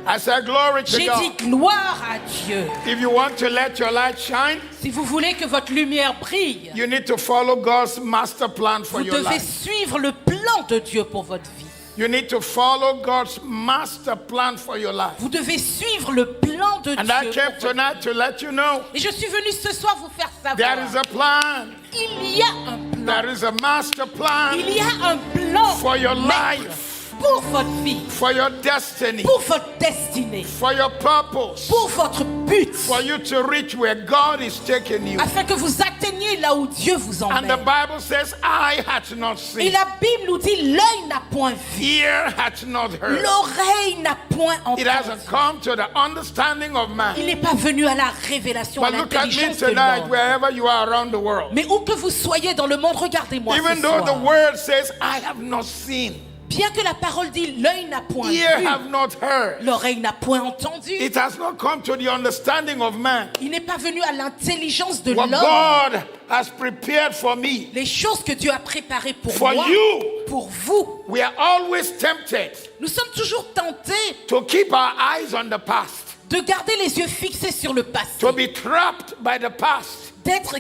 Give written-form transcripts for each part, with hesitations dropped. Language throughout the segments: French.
I said, glory to J'ai God. dit gloire à Dieu. If you want to let your light shine, Si vous voulez que votre lumière brille, you need to follow God's master plan for vous your devez life. suivre le plan de Dieu pour votre vie. You need to follow God's master plan for your life. Vous devez suivre le plan de And Dieu. I came tonight to let you know Et je suis venu ce soir vous faire there is savoir. a plan. Il y a un plan. There is a master plan Il y a un plan for your maître life, pour votre vie, for your destiny, pour votre destinée, for your purpose, pour votre but, for you to reach where God is taking you. afin que vous atteigniez là où Dieu vous And the emmène. Bible says, eye hath not Et seen, la Bible nous dit, l'œil n'a point vu, ear hath not heard. l'oreille n'a point It entendu. hasn't come to the understanding of man. Il n'est pas venu à la révélation, à But look at me l'intelligence de tonight, l'homme. wherever you are around the world. Mais où que vous soyez dans le monde, regardez-moi Even ce though the soir. word says, I have not seen, Bien que la parole dit, l'œil n'a point ear vu, have not heard, l'oreille n'a point entendu. it has not come to the understanding of man. Il n'est pas venu à l'intelligence de What l'homme. God has prepared for me, Les choses que Dieu a préparées pour for moi, you, pour vous. we are always tempted Nous sommes toujours tentés to keep our eyes on the past, de garder les yeux fixés sur le passé, to be trapped by the past. d'être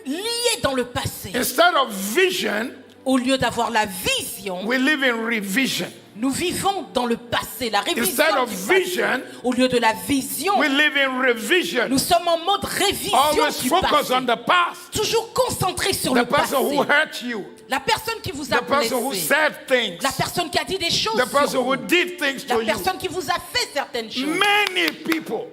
liés dans le passé. Instead of vision, Au lieu d'avoir la vision, we live in revision. nous vivons dans le passé, la Instead révision of du passé. vision, Au lieu de la vision, we live in revision. nous sommes en mode révision Always du focus passé. on the past. Toujours concentré sur The le passé. person who hurt you, La personne qui vous a the person who blessé. said things, La personne qui a dit des choses the person sur who vous. did things La to you. personne qui vous a fait certaines choses. Many people,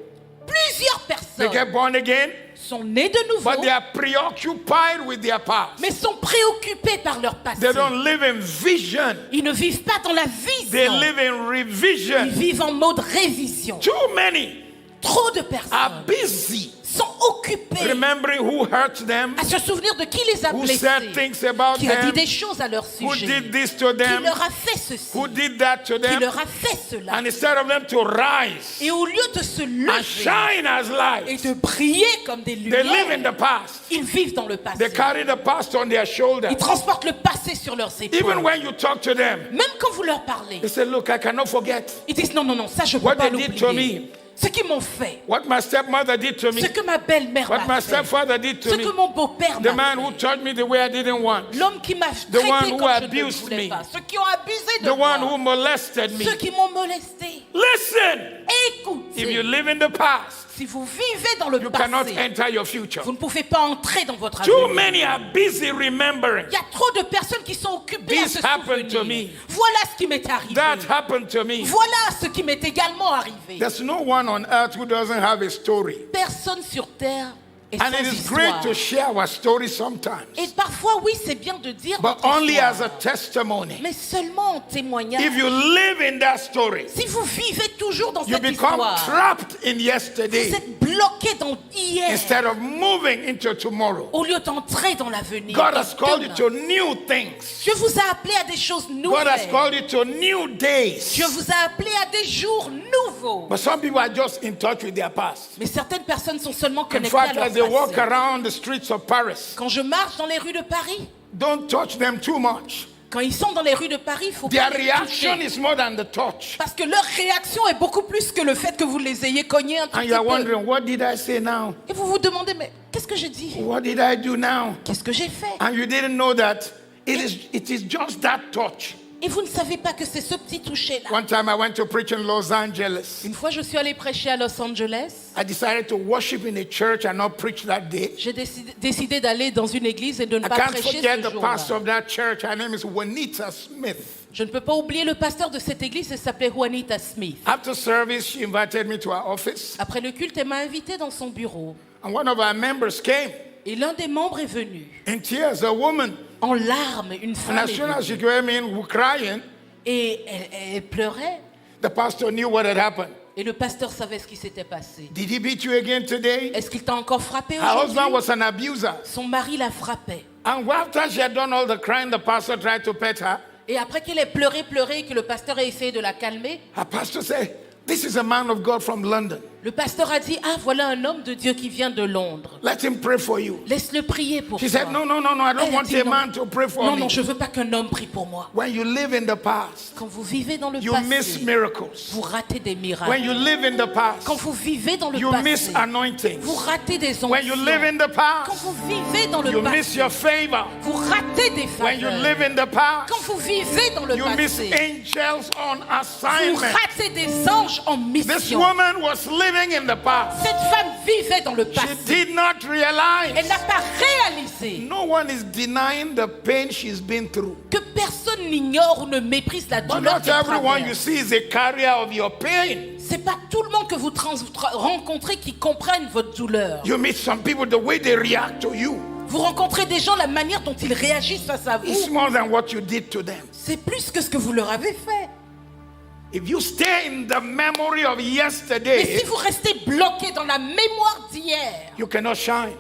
Plusieurs they personnes get born again, sont nées de nouveau, but they are preoccupied with their past. mais sont préoccupés par leur passé. They don't live in vision. Ils ne vivent pas dans la They vision. live in Ils revision. vivent en mode révision. Too many Trop de are personnes busy sont occupées remembering who hurt them, à se souvenir de qui les a who blessés, said things about qui a dit them, des choses à leur who sujet, did this to qui them, leur a fait ceci, who did that to qui them. leur a fait cela. And instead of them to rise Et au lieu de se and lever shine as et lights, de briller comme des they live in lumières, the past. ils vivent dans le passé. They carry the past on their shoulders. Ils transportent le passé sur leurs Even épaules. when you talk to them, Même quand vous leur parlez, they say, look, I cannot forget ils disent non, non, non, ça je ne peux what pas they did to l'oublier. me, Ce qu'ils m'ont fait, what my stepmother did to me, ce que ma belle-mère what m'a my fait, stepfather did ce to me, que mon beau-père the m'a man who fait, taught me the way I didn't want, l'homme qui m'a one traité who comme je ne le abused voulais me, pas, ceux qui ont abusé de the one moi, who molested me. ceux qui m'ont molesté. Listen, if you Écoutez, live in the past, si vous vivez dans le you cannot passé, enter your future. vous ne pouvez pas entrer dans votre Too avenir. many are busy remembering. Il y a trop de personnes qui sont occupées à This se happened to souvenir. me. Voilà ce qui m'est arrivé. That happened to me. Voilà ce qui m'est également arrivé. There's no one on earth who doesn't have a story. Personne sur terre est And sans it is great histoire. to share our story sometimes, Et parfois, oui, c'est bien de dire but notre only histoire, as a testimony. mais seulement en témoignage. If you live in that story, Si vous vivez toujours dans you cette become histoire, trapped in vous yesterday êtes bloqué dans hier instead of moving into tomorrow. au lieu d'entrer dans l'avenir. God dans has called you demain. to new things. Dieu vous a appelé à des choses God has nouvelles. called you to new days. Dieu vous a appelé à des jours nouveaux. But some people are just in touch with their past. Mais certaines personnes sont seulement In connectées à fact, leur as they walk passé. around the streets of Paris, Quand je marche dans les rues de Paris, don't touch them too much. quand ils sont dans les rues de Paris, il faut Their pas les reaction toucher. is more than the touch. Parce que leur réaction est beaucoup plus que le fait que vous les ayez cognés un tout And petit you are peu. wondering, what did I say now? Et vous vous demandez, mais qu'est-ce que j'ai dit? What did I do now? Qu'est-ce que j'ai fait? And you didn't know that it is just that touch. Et vous ne savez pas que c'est ce petit toucher-là. One time I went to preach in Los Angeles. Une fois, je suis allée prêcher à Los Angeles. I decided to worship in a church and not preach that day. J'ai décidé d'aller dans une église et de ne I pas can't prêcher forget ce the jour-là. pastor of that church. Her name is Juanita Smith. Je ne peux pas oublier le pasteur de cette église, elle s'appelait Juanita Smith. After service, she invited me to her office. Après le culte, elle m'a invité dans son bureau. And one of our members came Et l'un des membres est venu. in tears, a woman. En larmes, une And femme as est soon as she venue. came in, crying, Et elle pleurait. the pastor knew what had happened. Et le pasteur savait ce qui s'était passé. Did he beat you again today? Est-ce qu'il t'a encore frappé Her husband aujourd'hui? was an abuser. Son mari la frappait. And after she had done all the crying, the pastor tried to pet her. Et après qu'elle ait pleuré, et que le pasteur ait essayé de la calmer, Her pastor said, this is a man of God from London. Le pasteur a dit, ah, voilà un homme de Dieu qui vient de Londres. Let him pray for you. Laisse-le prier pour She toi. said, no, I don't Elle a want dit a non. man to pray for Non, me. non, je veux pas qu'un homme prie pour moi. When you live in the past, Quand vous vivez dans le you miss passé, miracles. vous ratez des miracles. When you live in the past, Quand vous vivez dans le you miss passé, anointings. vous ratez des When you onctions. live in the Quand past, vous vivez dans le you miss passé, your favor. vous ratez des When you faveurs. live in the past, Quand vous vivez dans le you miss passé, angels on vous assignment. ratez des anges en This mission. woman was living in the past. Cette femme vivait dans le She passé. did not Elle realize. n'a pas réalisé No one is denying the pain she's been through. que personne n'ignore ou ne méprise la But douleur not qu'elle everyone you traverse. see is a carrier of your pain. C'est pas tout le monde que vous rencontrez qui comprennent votre douleur. You meet some people, the way they react to you Vous rencontrez des gens, la manière dont ils réagissent face à is vous, more than what you did to them. c'est plus que ce que vous leur avez fait. If you stay in the memory of Et yesterday, si vous restez bloqué dans la mémoire d'hier, you cannot shine.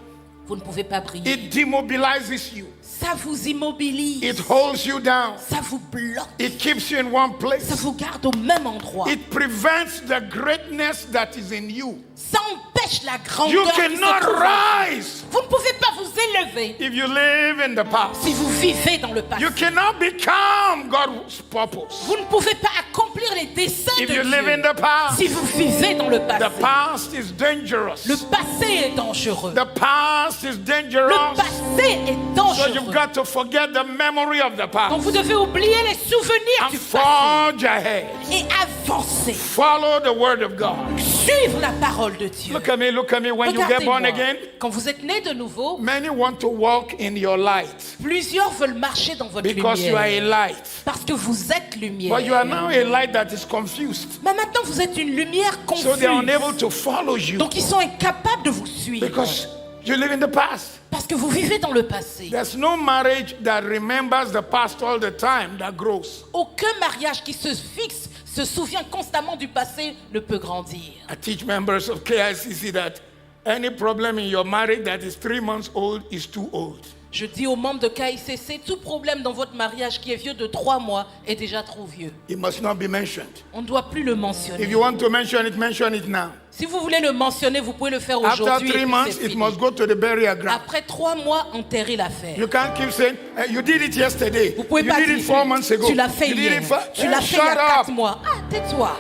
vous ne pouvez pas briller. It demobilizes you. Ça vous immobilise. It holds you down. Ça vous bloque. It keeps you in one Ça place. vous garde au même endroit. It prevents the greatness that is in you. Ça empêche la You grandeur qui se cannot trouve en vous. rise Vous ne pouvez pas vous élever if you live in the past. si vous vivez dans le passé. You cannot become God's purpose Vous ne pouvez pas accomplir les desseins if de you live in Dieu the past. si vous vivez dans le The passé. past is dangerous. Le passé est dangereux. The past is Le dangerous. passé est So you've dangereux. got to forget the memory of the Donc past vous devez oublier les souvenirs and du passé forge ahead. et avancer. Follow the word of God. Suivre la parole de Dieu. Look at me. When you get born Regardez-moi. again, Quand vous êtes né de nouveau, many want to walk in your light plusieurs veulent marcher dans votre because you are a lumière. light. Parce que vous êtes lumière. But you are now a light that is confused. Mais maintenant, vous êtes une lumière So confuse. they are unable to follow you Donc, ils sont incapables de vous suivre. because you live in the past. Parce que vous vivez dans le passé. There's no marriage that remembers the past all the time that grows. Aucun mariage qui se fixe, se souvient constamment du passé, ne peut grandir. I teach members of KICC that any problem in your marriage that is 3 months old is too old. Je dis aux membres de KICC, tout problème dans votre mariage qui est vieux de 3 mois est déjà trop vieux. It must not be mentioned. On ne doit plus le If mentionner. you want to mention it now. Si vous voulez le mentionner, vous pouvez le faire After aujourd'hui. 3 et puis months, c'est it fini. must go to the burial ground. Après 3 mois, enterrez l'affaire. You can't keep saying, you did it yesterday. Vous pouvez You pas did it dire, 4 months ago. tu l'as fait You did hier, it tu l'as fait il y a Shut 4 up. mois. Ah, tais-toi.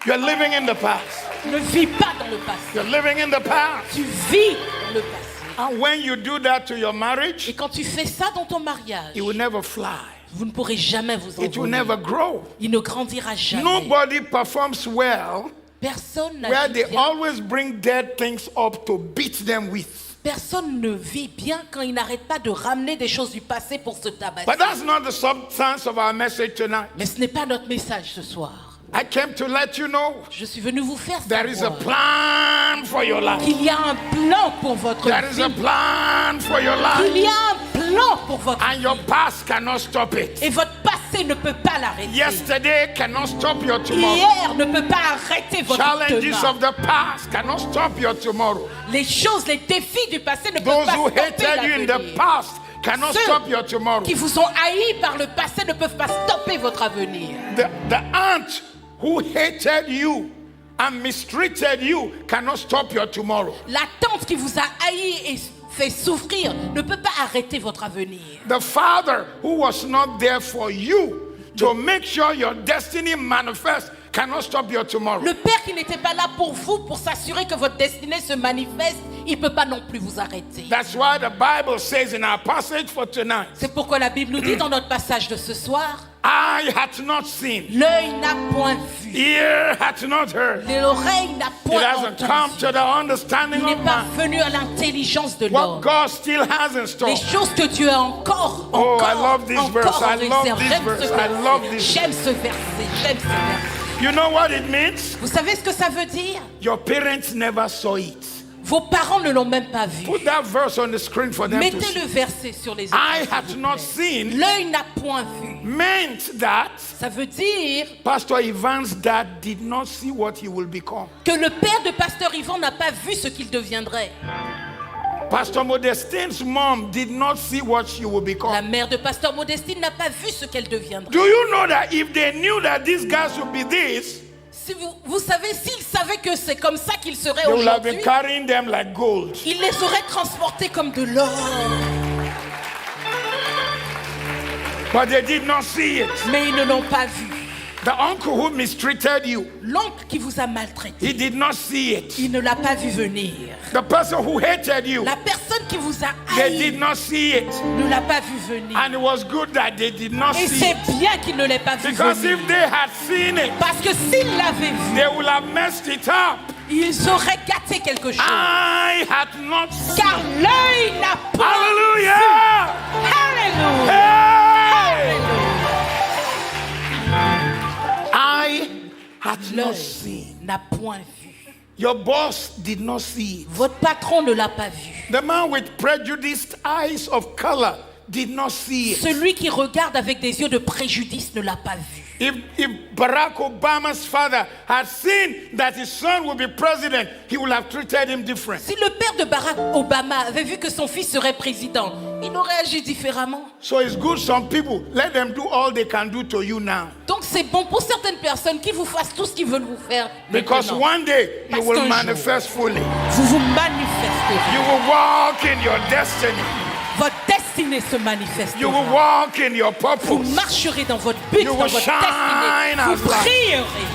You're living in the past. Ne vis pas dans le passé. You're living in the past. Tu vis dans le passé. And when you do that to your Et marriage, quand tu fais ça dans ton mariage, it will never fly. vous ne pourrez jamais vous It will envoler. never grow. Il ne grandira jamais. Nobody performs well Personne where n'agit they bien. always bring dead things up to beat them with. Personne ne vit bien quand il n'arrête pas de ramener des choses du passé pour se tabasser. But that's not the substance of our message tonight. Mais ce n'est pas notre message ce soir. I came to let you know Je suis venu vous faire there is a savoir plan for your life. qu'il y a un plan pour votre There is vie. a plan for your Il life. y a un plan pour votre And vie. your past cannot stop it. Et votre passé ne peut pas l'arrêter. Yesterday cannot stop your tomorrow. Hier ne peut pas arrêter votre Challenges demain. of the past cannot stop your tomorrow. Les choses, les défis du passé ne peuvent Those pas who stopper hated you in the l'avenir. past cannot Ceux stop your tomorrow. qui vous ont haï par le passé ne peuvent pas stopper votre avenir. The aunt who hated you and mistreated you cannot stop your tomorrow. La tante qui vous a haï et fait souffrir ne peut pas arrêter votre avenir. The father who was not there for you to make sure your destiny manifests cannot stop your tomorrow. Le père qui n'était pas là pour vous, pour s'assurer que votre destinée se manifeste, il ne peut pas non plus vous arrêter. That's why the Bible says in our passage for tonight, C'est pourquoi la Bible nous dit dans notre passage de ce soir, eye hath not seen, l'œil n'a point vu, ear hath not heard. l'oreille n'a It point hasn't come entendu. to the understanding Il n'est of pas man venu à l'intelligence de what l'homme. God still has in store. Les choses que Dieu a encore Oh, I love this verse. encore I love réservé. this J'aime verse. ce I love verset. this J'aime ce verset. J'aime ce verset. You know what it means? Vous savez ce que ça veut dire? Your parents never saw it. Vos parents ne l'ont même pas vu. Put that verse on the screen for them to Mettez see. le verset sur les Eye écrans. hath s'il vous not plaît. seen L'œil n'a point vu. meant that Ça veut dire Pastor Ivan's dad did not see what he will become. que le père de Pasteur Yvan n'a pas vu ce qu'il deviendrait. Pastor Modestine's mom did not see what she will La become. mère de Pasteur Modestine n'a pas vu ce qu'elle deviendrait. Do you know that if they knew that these guys would be this, Si vous savez, s'ils savaient que c'est comme ça qu'ils seraient they would have aujourd'hui, been carrying them like gold. ils les auraient transportés comme de l'or. But they did not see it. Mais ils ne l'ont pas vu. The uncle who mistreated you, L'oncle qui vous a maltraité, he did not see it. il ne l'a pas vu venir. The person who hated you, La personne qui vous a they haï did not see it. ne l'a pas vu venir. And it was good that they did not Et see c'est it. bien qu'il ne l'ait pas vu Because venir. if they had seen it, Parce que s'ils l'avaient vu, they would have messed it up. ils auraient gâté quelque chose. I had not seen. Car l'œil n'a pas Hallelujah! vu. Alléluia. Hey! Alléluia. I had not L'œil seen. n'a point vu. Your boss did not see it. Votre patron ne l'a pas vu. The man with prejudiced eyes of color did not see it. Celui qui regarde avec des yeux de préjudice ne l'a pas vu. If Barack Obama's father had seen that his son would be president, he would have treated him different. Si le père de Barack Obama avait vu que son fils serait président, il aurait agi différemment. So it's good some people, let them do all they can do to you now. Donc c'est bon pour certaines personnes qui vous fassent tout ce qu'ils veulent vous faire. Because maintenant. one day you Parce will qu'un jour, manifest fully. Vous vous manifesterez. You will walk in your destiny. Votre destinée se manifestera. You will walk in your Vous purpose. marcherez dans votre but, You dans will votre shine destinée. as Vous light. brillerez.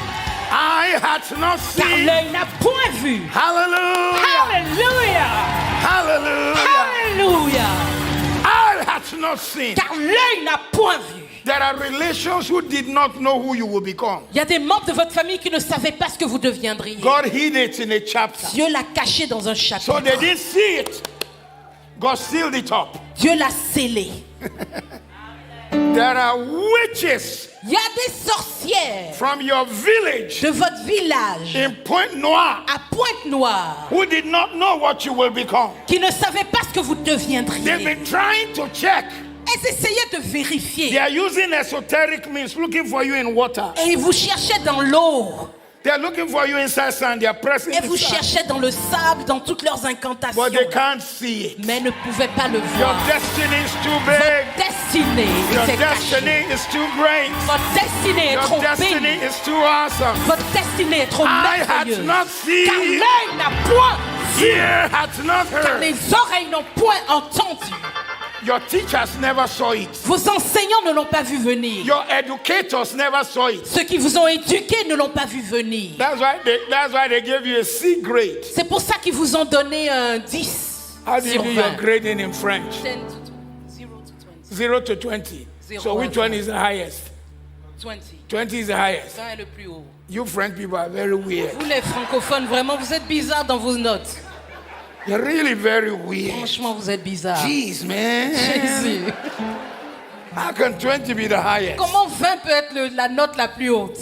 I had not Car seen. l'œil n'a point vu. Hallelujah. Alléluia. Hallelujah. Alléluia. I had not seen. Car l'œil n'a point vu. There are relations who did not know who you will become. Il y a des membres de votre famille qui ne savaient pas ce que vous deviendriez. God hid it in a chapter. Dieu l'a caché dans un So chapitre. they didn't see it. God sealed it up. Dieu l'a scellé. There are witches Il y a des sorcières from your village de votre village in Pointe Noire à Pointe-Noire who did not know what you will become. qui ne savaient pas ce que vous They've deviendriez. been trying to check. Elles essayaient de They vérifier. are using esoteric means, looking for you in water. Et ils vous cherchaient dans l'eau. They are looking for you inside sand. They are pressing Et vous inside. cherchaient dans le sable, dans toutes leurs incantations. But they can't see it. Mais ne pouvaient pas le Your voir. destiny is too Votre big. destinée Your était destiny cachée. is too great. Votre destinée est Your trop destiny bénie. is too awesome. Votre destinée est trop I had merveilleuse. not Car seen. l'œil n'a point vu. Ear had not Car heard. les oreilles n'ont point entendu. Your teachers never saw it. Vos enseignants ne l'ont pas vu venir. Your educators never saw it. Ceux qui vous ont éduqué ne l'ont pas vu venir. That's why they gave you a C grade. C'est pour ça qu'ils vous ont donné un 10 How do you sur do your 20. grading in French? 10 to 0 to 20. 0 to 20. Zero So which and one is the highest? 20. 20 is the highest. 20 est le plus haut. You French people are very weird. Vous les francophones, vraiment, vous êtes bizarres dans vos notes. You're really very weird. Franchement, vous êtes bizarres. Jeez, man. Jésus. How can 20 be the highest? Comment 20 peut être la note la plus haute?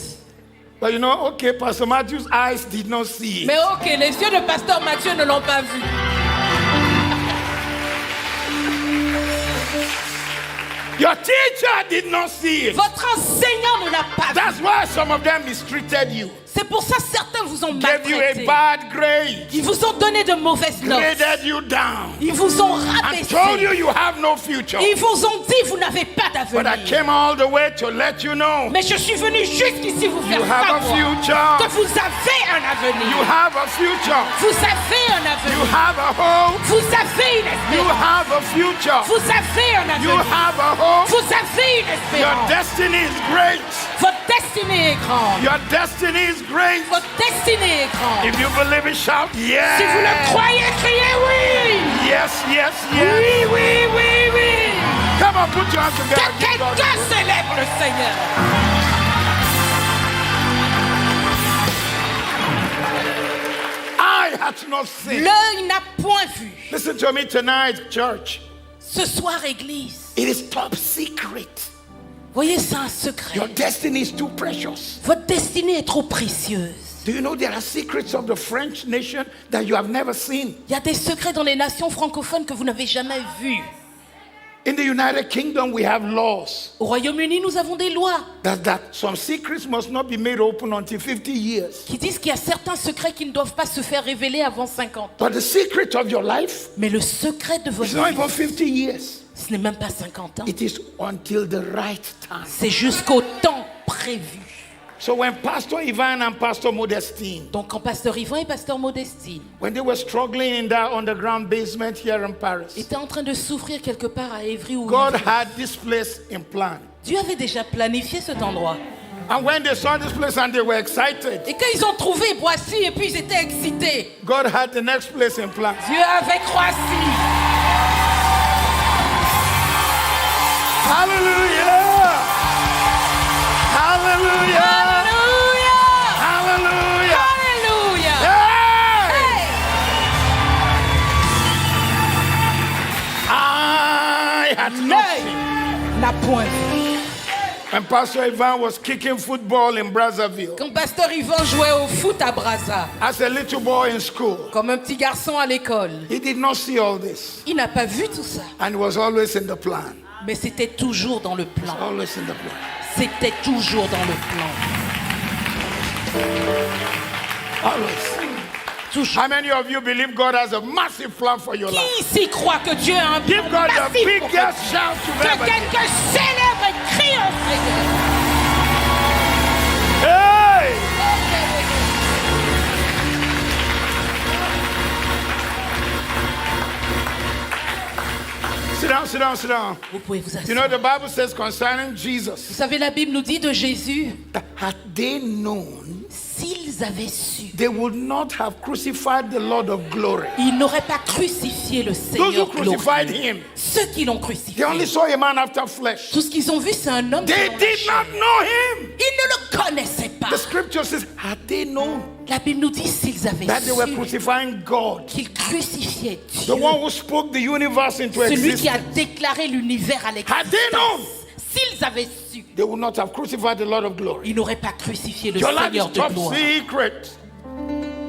But you know, okay, Pastor Matthew's eyes did not see it. Mais ok, les yeux de pasteur Mathieu ne l'ont pas vu. Your teacher did not see it. Votre enseignant ne l'a pas vu. That's why some of them mistreated you. C'est pour ça que certains vous ont Gave you a maltraité. bad grade. Ils vous ont donné de mauvaises notes. Graded you down. Ils vous ont And rabaissé. told you you have no future. Ils vous ont dit vous n'avez pas But I d'avenir. came all the way to let you know Mais je suis venu jusqu'ici vous faire you have a savoir future. que vous avez un You avenir. have a future. Vous avez un You avenir. have a hope. Vous avez une You espérance. have a future. Vous avez un You avenir. have a hope. Vous avez une Your espérance. destiny is great. Votre destinée est grande. Your destiny is great. Votre destinée est grande. If you believe it, shout yes. Si vous le croyez, criez oui. Yes, yes, yes. Oui, oui, oui, oui. Come on, put your hands together. Que Give God quelqu'un praise. célèbre le Seigneur. I had not seen. L'œil n'a point vu. Listen to me tonight, church. Ce soir, Église, It is top secret. voyez, c'est un secret. Your destiny is too precious. Votre destinée est trop précieuse. Do you know there are secrets of the French nation that you have never seen? Il y a des secrets dans les nations francophones que vous n'avez jamais vus. In the United Kingdom, we have laws Au Royaume-Uni, nous avons des lois that some secrets must not be made open until 50 years. qui disent qu'il y a certains secrets qui ne doivent pas se faire révéler avant 50 ans. But the secret of your life Mais le secret de is votre not vie, even 50 years. ce n'est même pas 50 ans. It is until the right time. C'est jusqu'au temps prévu. So when Pastor Ivan and Pastor Modestine, Donc quand Pasteur Yvan et Pasteur Modestine when they were struggling in that underground basement here in Paris, étaient en train de souffrir quelque part à Évry ou God had this place in plan. Dieu avait déjà planifié cet endroit. And when they saw this place and they were excited, Et quand ils ont trouvé Boissy et puis ils étaient excités, God had the next place in plan. Dieu avait Croissy. Hallelujah! Hallelujah! Alléluia! Hallelujah! Alléluia! Hey! Hey! I had not L'œil seen. n'a point vu. When Pastor Ivan was kicking football in Brazzaville Quand Pasteur Yvan jouait au foot à Brazza, as a little boy in school, comme un petit garçon à l'école, he did not see all this. il n'a pas vu tout ça. And it was always in the plan. Mais c'était toujours dans le plan. Always in the plan. C'était toujours dans le plan. Always. Toujours. How many of you believe God has a massive plan for your life? Qui ici croit que Dieu a un plan Give God the massif pour biggest shout you've que ever given. quelqu'un célèbre et crie au Seigneur. Hey! Sit down, sit down, sit down. Vous pouvez vous You know, asseoir. the Bible says concerning Vous Jesus, savez, la Bible nous dit de Jésus, that had they known, s'ils avaient su, they would not have crucified the Lord of glory. ils n'auraient pas crucifié le Those who Seigneur crucified glorieux. him, Ceux qui l'ont they crucifié, only saw a man after flesh. tout ce qu'ils ont vu, c'est un homme They selon la did chair. not know him. Ils ne le connaissaient pas. The scripture says, had they known La Bible nous dit s'ils avaient that they were su crucifying God, qu'ils crucifiaient the Dieu, one who spoke the universe into celui qui a existence, déclaré l'univers à had they known, l'existence. S'ils avaient su, they would not have crucified the Lord of glory. ils n'auraient pas crucifié le Your life Seigneur is de top gloire. secret.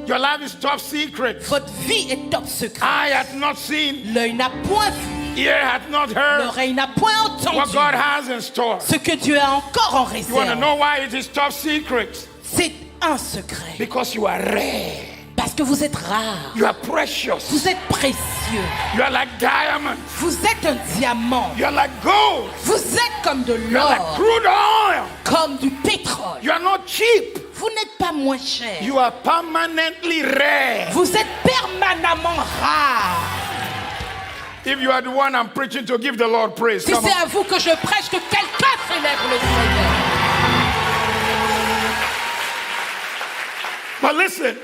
Your life is top secret. Votre vie est top secret. Eye hath not seen, L'œil n'a point vu, ear hath not heard l'oreille n'a point what entendu God has in store. ce que Dieu a encore en You want to réserve. know why it is top secret? C'est un secret. Because you are rare. Parce que vous êtes rare. You are precious. Vous êtes précieux. You are like diamond. Vous êtes un diamant. You are like gold. Vous êtes comme de You are like l'or, crude oil. comme du pétrole. You are not cheap. Vous n'êtes pas moins cher. You are permanently rare. Vous êtes permanemment rare. If you are the one I'm preaching to, give the Lord praise. Si Come c'est on. à vous que je prêche, que quelqu'un célèbre le Seigneur. But listen,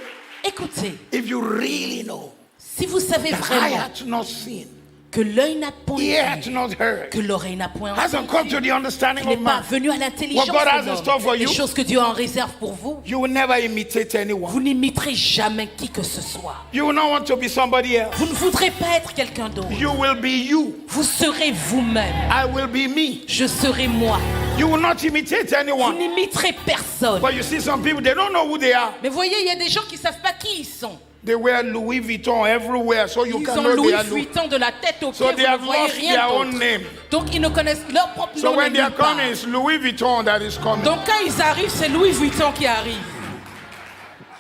Écoutez, if you really know si vous savez that I vraiment had not seen, que l'œil n'a point ear hath vu, not heard, que l'oreille n'a point hasn't come to entendu, the understanding qui n'est of pas man, venu à l'intelligence What God has de in store for l'homme, les you, choses que Dieu a en réserve pour vous, you will never imitate anyone. vous n'imiterez jamais qui que ce soit. You will not want to be somebody else. Vous ne voudrez pas être quelqu'un d'autre. You will be you. Vous serez vous-même. I will be me. Je serai moi. You will not imitate Vous anyone. n'imiterez personne. But you see some people, they don't know who they are. Mais voyez, il y a des gens qui ne savent pas qui ils sont. They wear Louis Vuitton everywhere, so you Ils can ont know Louis they are Louis. Vuitton de la tête aux So pieds, they vous ne have voyez lost rien their own d'autre. name. Donc ils ne connaissent leur propre So nom. when they are nulle part. coming, it's Louis Vuitton that is coming. Donc quand ils arrivent, c'est Louis Vuitton qui arrive.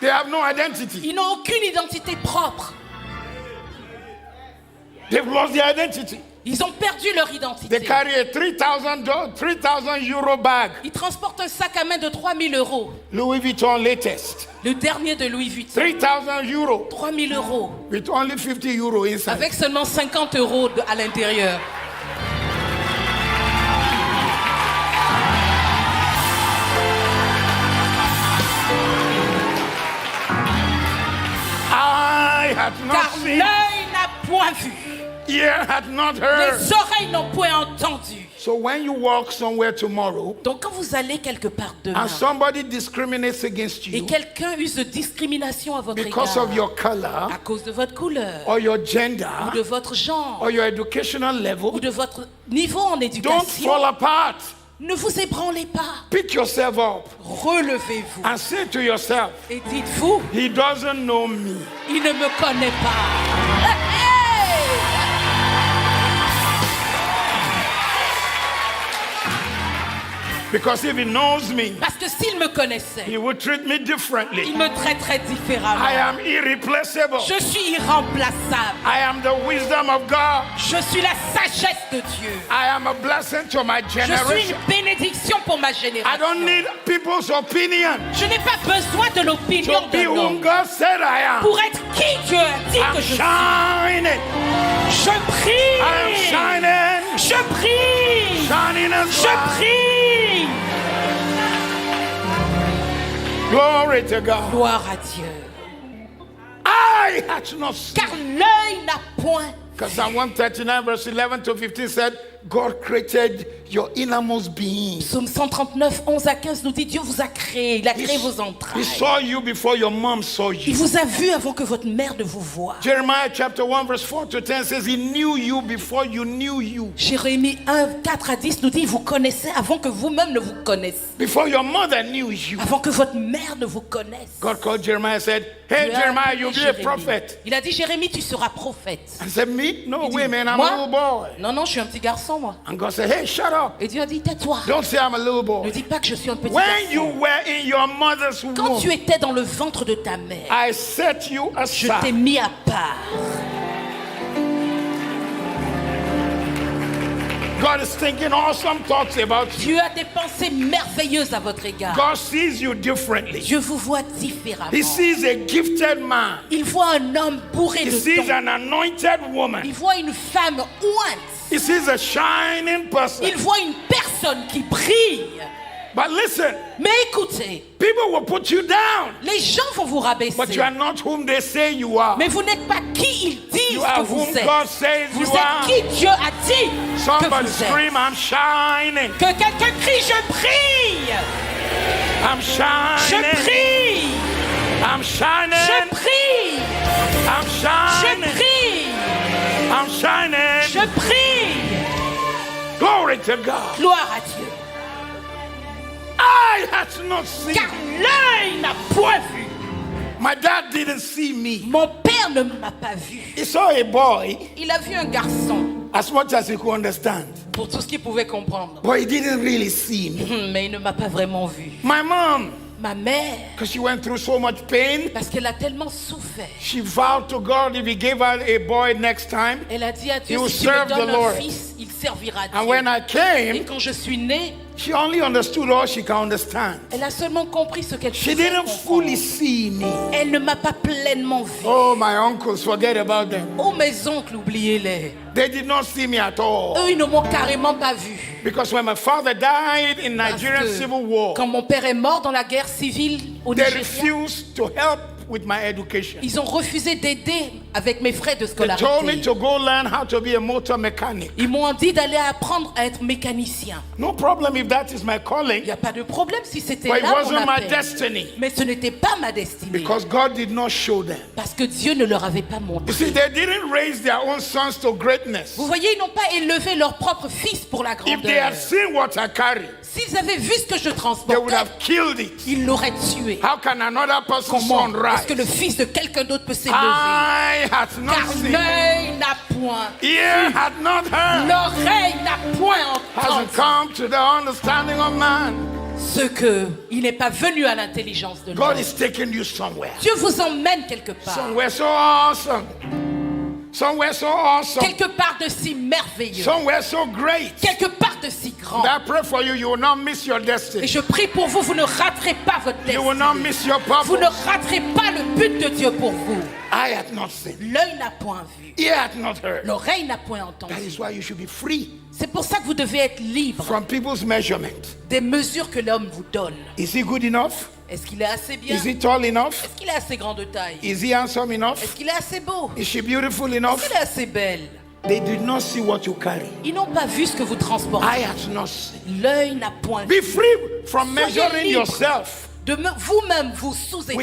They have no identity. Ils n'ont aucune identité propre. They've lost their identity. Ils ont perdu leur They identité. carry a 3,000 euro bag, Ils transportent un sac à main de 3000 euros. Louis Vuitton latest. Le dernier de Louis Vuitton. 3,000 euros 3000 euros. with only 50 euro inside. Avec seulement 50 euros à l'intérieur. Eye hath Car not seen, l'œil n'a point vu. ear hath not heard. Les oreilles n'ont point entendu. So when you walk somewhere tomorrow Donc quand vous allez quelque part demain and somebody discriminates against et you quelqu'un use de discrimination à votre because égard of your color à cause de votre couleur or your ou gender de votre genre or your educational ou level, de votre niveau en don't éducation, fall apart. ne vous ébranlez pas. Pick yourself up Relevez-vous and say to yourself, et dites-vous, he doesn't know me. il ne me connaît pas. Hey! Because if he knows me, Parce que s'il me connaissait, he would treat me differently. il me traiterait différemment. I am irreplaceable. Je suis irremplaçable. I am the wisdom of God. Je suis la sagesse de Dieu. I am a blessing to my Je suis generation. une bénédiction pour ma I génération. don't need people's opinion Je n'ai pas besoin de l'opinion to be d'un whom homme God said I am. pour être qui Dieu a dit I'm que je suis. shining. Je I am prie. shining. Je prie. Shining as Je well. prie. Glory to God. Gloire à Dieu. I had not seen. Car l'œil n'a point. Because Psalm 139 verse 11 to 15 said, God created your innermost being. Psaume 139, 11 à 15 nous dit Dieu vous a créé, il a créé vos He entrailles. saw you before your mom saw Il you. vous a vu avant que votre mère ne vous voie. Jeremiah chapter 1 verse 4 to 10 says he knew you before you knew you. Jérémie 1, 4 à 10 nous dit, vous connaissez avant que vous-même ne vous connaissiez. Before your mother knew you. Avant que votre mère ne vous connaisse. God called Jeremiah and said, hey Dieu a Jeremiah, appelé you'll be a Jérémie. prophet. Il a dit, Jérémie, tu seras prophète. I said, me? No Il dit, way, man, I'm moi? a little boy. Non, non, je suis un petit garçon, moi. And God said, hey, shut up. Et Dieu a dit, tais-toi. Don't say I'm a little Ne boy. dis pas que je suis un petit When garçon. you were in your mother's Quand womb, tu étais dans le ventre de ta mère, I set you je t'ai aside. mis à part. God is thinking awesome thoughts about you. Dieu a des pensées merveilleuses à votre égard. God sees you differently. Dieu vous voit différemment. He sees a gifted man. Il voit un homme bourré He de sees dons. an anointed woman. Il voit une femme ointe. He sees a shining person. Il voit une personne qui brille. But listen, Mais écoutez, people will put you down, les gens vont vous rabaisser. but you are not whom they say you are. Mais vous n'êtes pas qui ils disent You que are vous whom êtes. God says Vous you êtes are. qui Dieu a dit que Somebody vous êtes. scream, I'm shining. Que quelqu'un crie, je brille. I'm Je shining. prie. I'm shining. Je prie. I'm Je shining. prie. I'm shining. Je prie. Glory to God. Gloire à Dieu. I had not seen. Car l'œil n'a point vu. My dad didn't see me. Mon père ne m'a pas vu. He saw a boy Il a vu un garçon, as much as he could understand, pour tout ce qu'il pouvait comprendre. but he didn't really see me. Mais il ne m'a pas vraiment vu. My mom, Ma mère, because she went through so much pain, parce qu'elle a tellement souffert, she vowed to God if he gave her a boy next time. elle a dit à Dieu, You si tu me serve the donnes un Lord. fils, il servira And when Dieu. I Et came, quand je suis née, she only understood all she can understand. elle a seulement compris ce qu'elle She pouvait didn't comprendre. fully see me. Elle ne m'a pas pleinement vu. Oh, my uncles, forget about them. Oh, mes oncles, oubliez-les. They did not see me at all. Eux, ils ne m'ont carrément pas vu. Because when my father died in Parce Nigerian que civil war, quand mon père est mort dans la guerre civile au they Nigeria, refused to help with my education. ils ont refusé d'aider avec mes frais de They told me scolarité. to go learn how to be a motor mechanic. Ils m'ont dit d'aller apprendre à être mécanicien. No problem if that is my Il calling, n'y a pas de problème si c'était but it là mon wasn't my appel. destiny Mais ce n'était pas ma destinée. because God did not show them. Parce que Dieu ne leur avait pas You montré. see, they didn't raise their own sons to greatness. Vous voyez, ils n'ont pas élevé leur propre fils pour la If they grandeur. had seen what I carry, S'ils avaient vu ce que je they would transportais, have killed it. ils l'auraient tué. How can another person's Comment son est-ce que rise? le fils de quelqu'un d'autre peut s'élever? Eye hath not Car seen, l'œil n'a point, ear hath not heard, l'oreille n'a point hasn't entendu come to the understanding of man. ce que il n'est pas venu à l'intelligence de God l'homme. is taking you somewhere. Dieu vous emmène quelque part. Somewhere so awesome. Somewhere so awesome. Quelque part de si merveilleux. Somewhere so great. Quelque part de si grand. I pray for you, you will not miss your Et destiny. je prie pour vous, vous ne raterez pas votre You will not destinée. miss your Vous ne purpose. raterez pas le but de Dieu pour vous. Eye hath not seen, L'œil n'a point vu. ear hath not heard. L'oreille n'a point That entendu. is why you should be free C'est pour ça que vous devez être libre from people's measurement. des mesures que l'homme vous donne. Is he good enough? Est-ce qu'il est assez bien? Is he tall enough? Est-ce qu'il est assez grand de taille? Is he handsome enough? Est-ce qu'il est assez beau? Is she beautiful Est-ce enough? qu'elle est assez belle? They did not see what you carry. Ils n'ont pas vu ce que vous transportez. Eye hath not seen. L'œil n'a point Be vu. free from Soyez measuring libre. yourself De vous-même vous with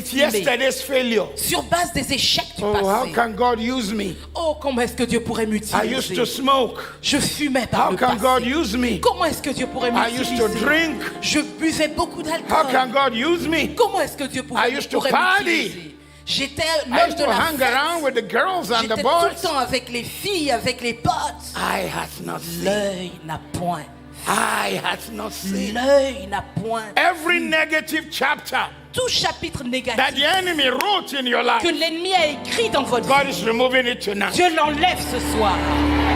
sous-estimez yesterday's failure. sur base des échecs du Oh, how passé. can God use me? Oh, comment est-ce que Dieu pourrait I used to m'utiliser? smoke. Je fumais par How le can God passé. use me? Comment est-ce que Dieu pourrait I used to m'utiliser? drink. Je buvais beaucoup How d'alcool. can God use me? Comment est-ce que Dieu I pourrait used to pourrait party. m'utiliser? J'étais un I homme used de to la hang around fête. with the girls and J'étais the tout le boys. temps avec les filles, avec les potes. I had not seen. L'œil n'a point eye has not seen. l'œil n'a point Every vu. negative chapter Tout chapitre that négatif the enemy wrote in your life, que l'ennemi a écrit dans votre God vie, is removing it tonight. Dieu l'enlève ce soir.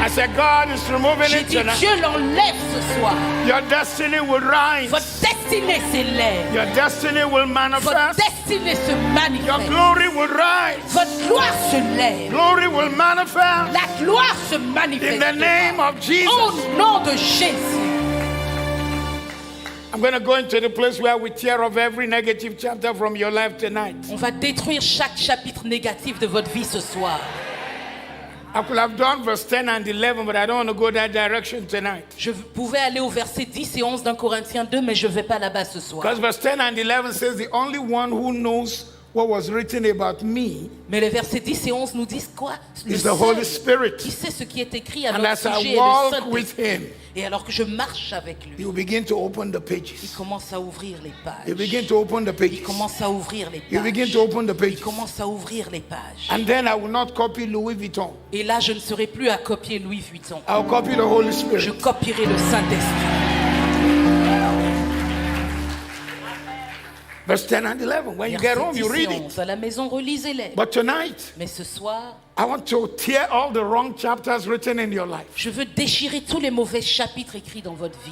I said, God is removing J'ai it dit, tonight. Dieu l'enlève ce soir. Your destiny will rise. Votre destinée s'élève. Your destiny will Votre manifest. destinée se Your manifeste. glory will rise. Votre gloire se lève. Glory will manifest La gloire se in manifeste. the name of Jesus. Au nom de Jésus. I'm going to go into the place where we tear off every negative chapter from your life tonight. On va détruire chaque chapitre négatif de votre vie ce soir. I could have done verse 10 and 11, but I don't want to go that direction tonight. Je pouvais aller au verset 10 et 11 d'un Corinthiens 2, mais je ne vais pas là-bas ce soir. Because verse 10 and 11 says, the only one who knows what was written about me Mais les versets 10 et 11 nous disent quoi? Le is the Holy seul Spirit. qui sait ce qui est écrit à And notre as I sujet est walk le with Saint-Esprit. him, Et alors que je marche avec he lui, will begin to open the il pages. commence à ouvrir les He pages. begin to open the Il pages. commence à ouvrir les He begin pages. to open the Il pages. commence à ouvrir les pages. And then I will not copy Louis Vuitton. Et là, je ne serai plus à copier Louis Vuitton. I will copy the Holy Je Spirit. copierai le Saint-Esprit. Verse 10 and 11. When you get home, you Versets read 10 et it. 11. À la maison, relisez-les. But tonight, Mais ce soir, I want to tear all the wrong chapters written in your life. je veux déchirer tous les mauvais chapitres écrits dans votre vie.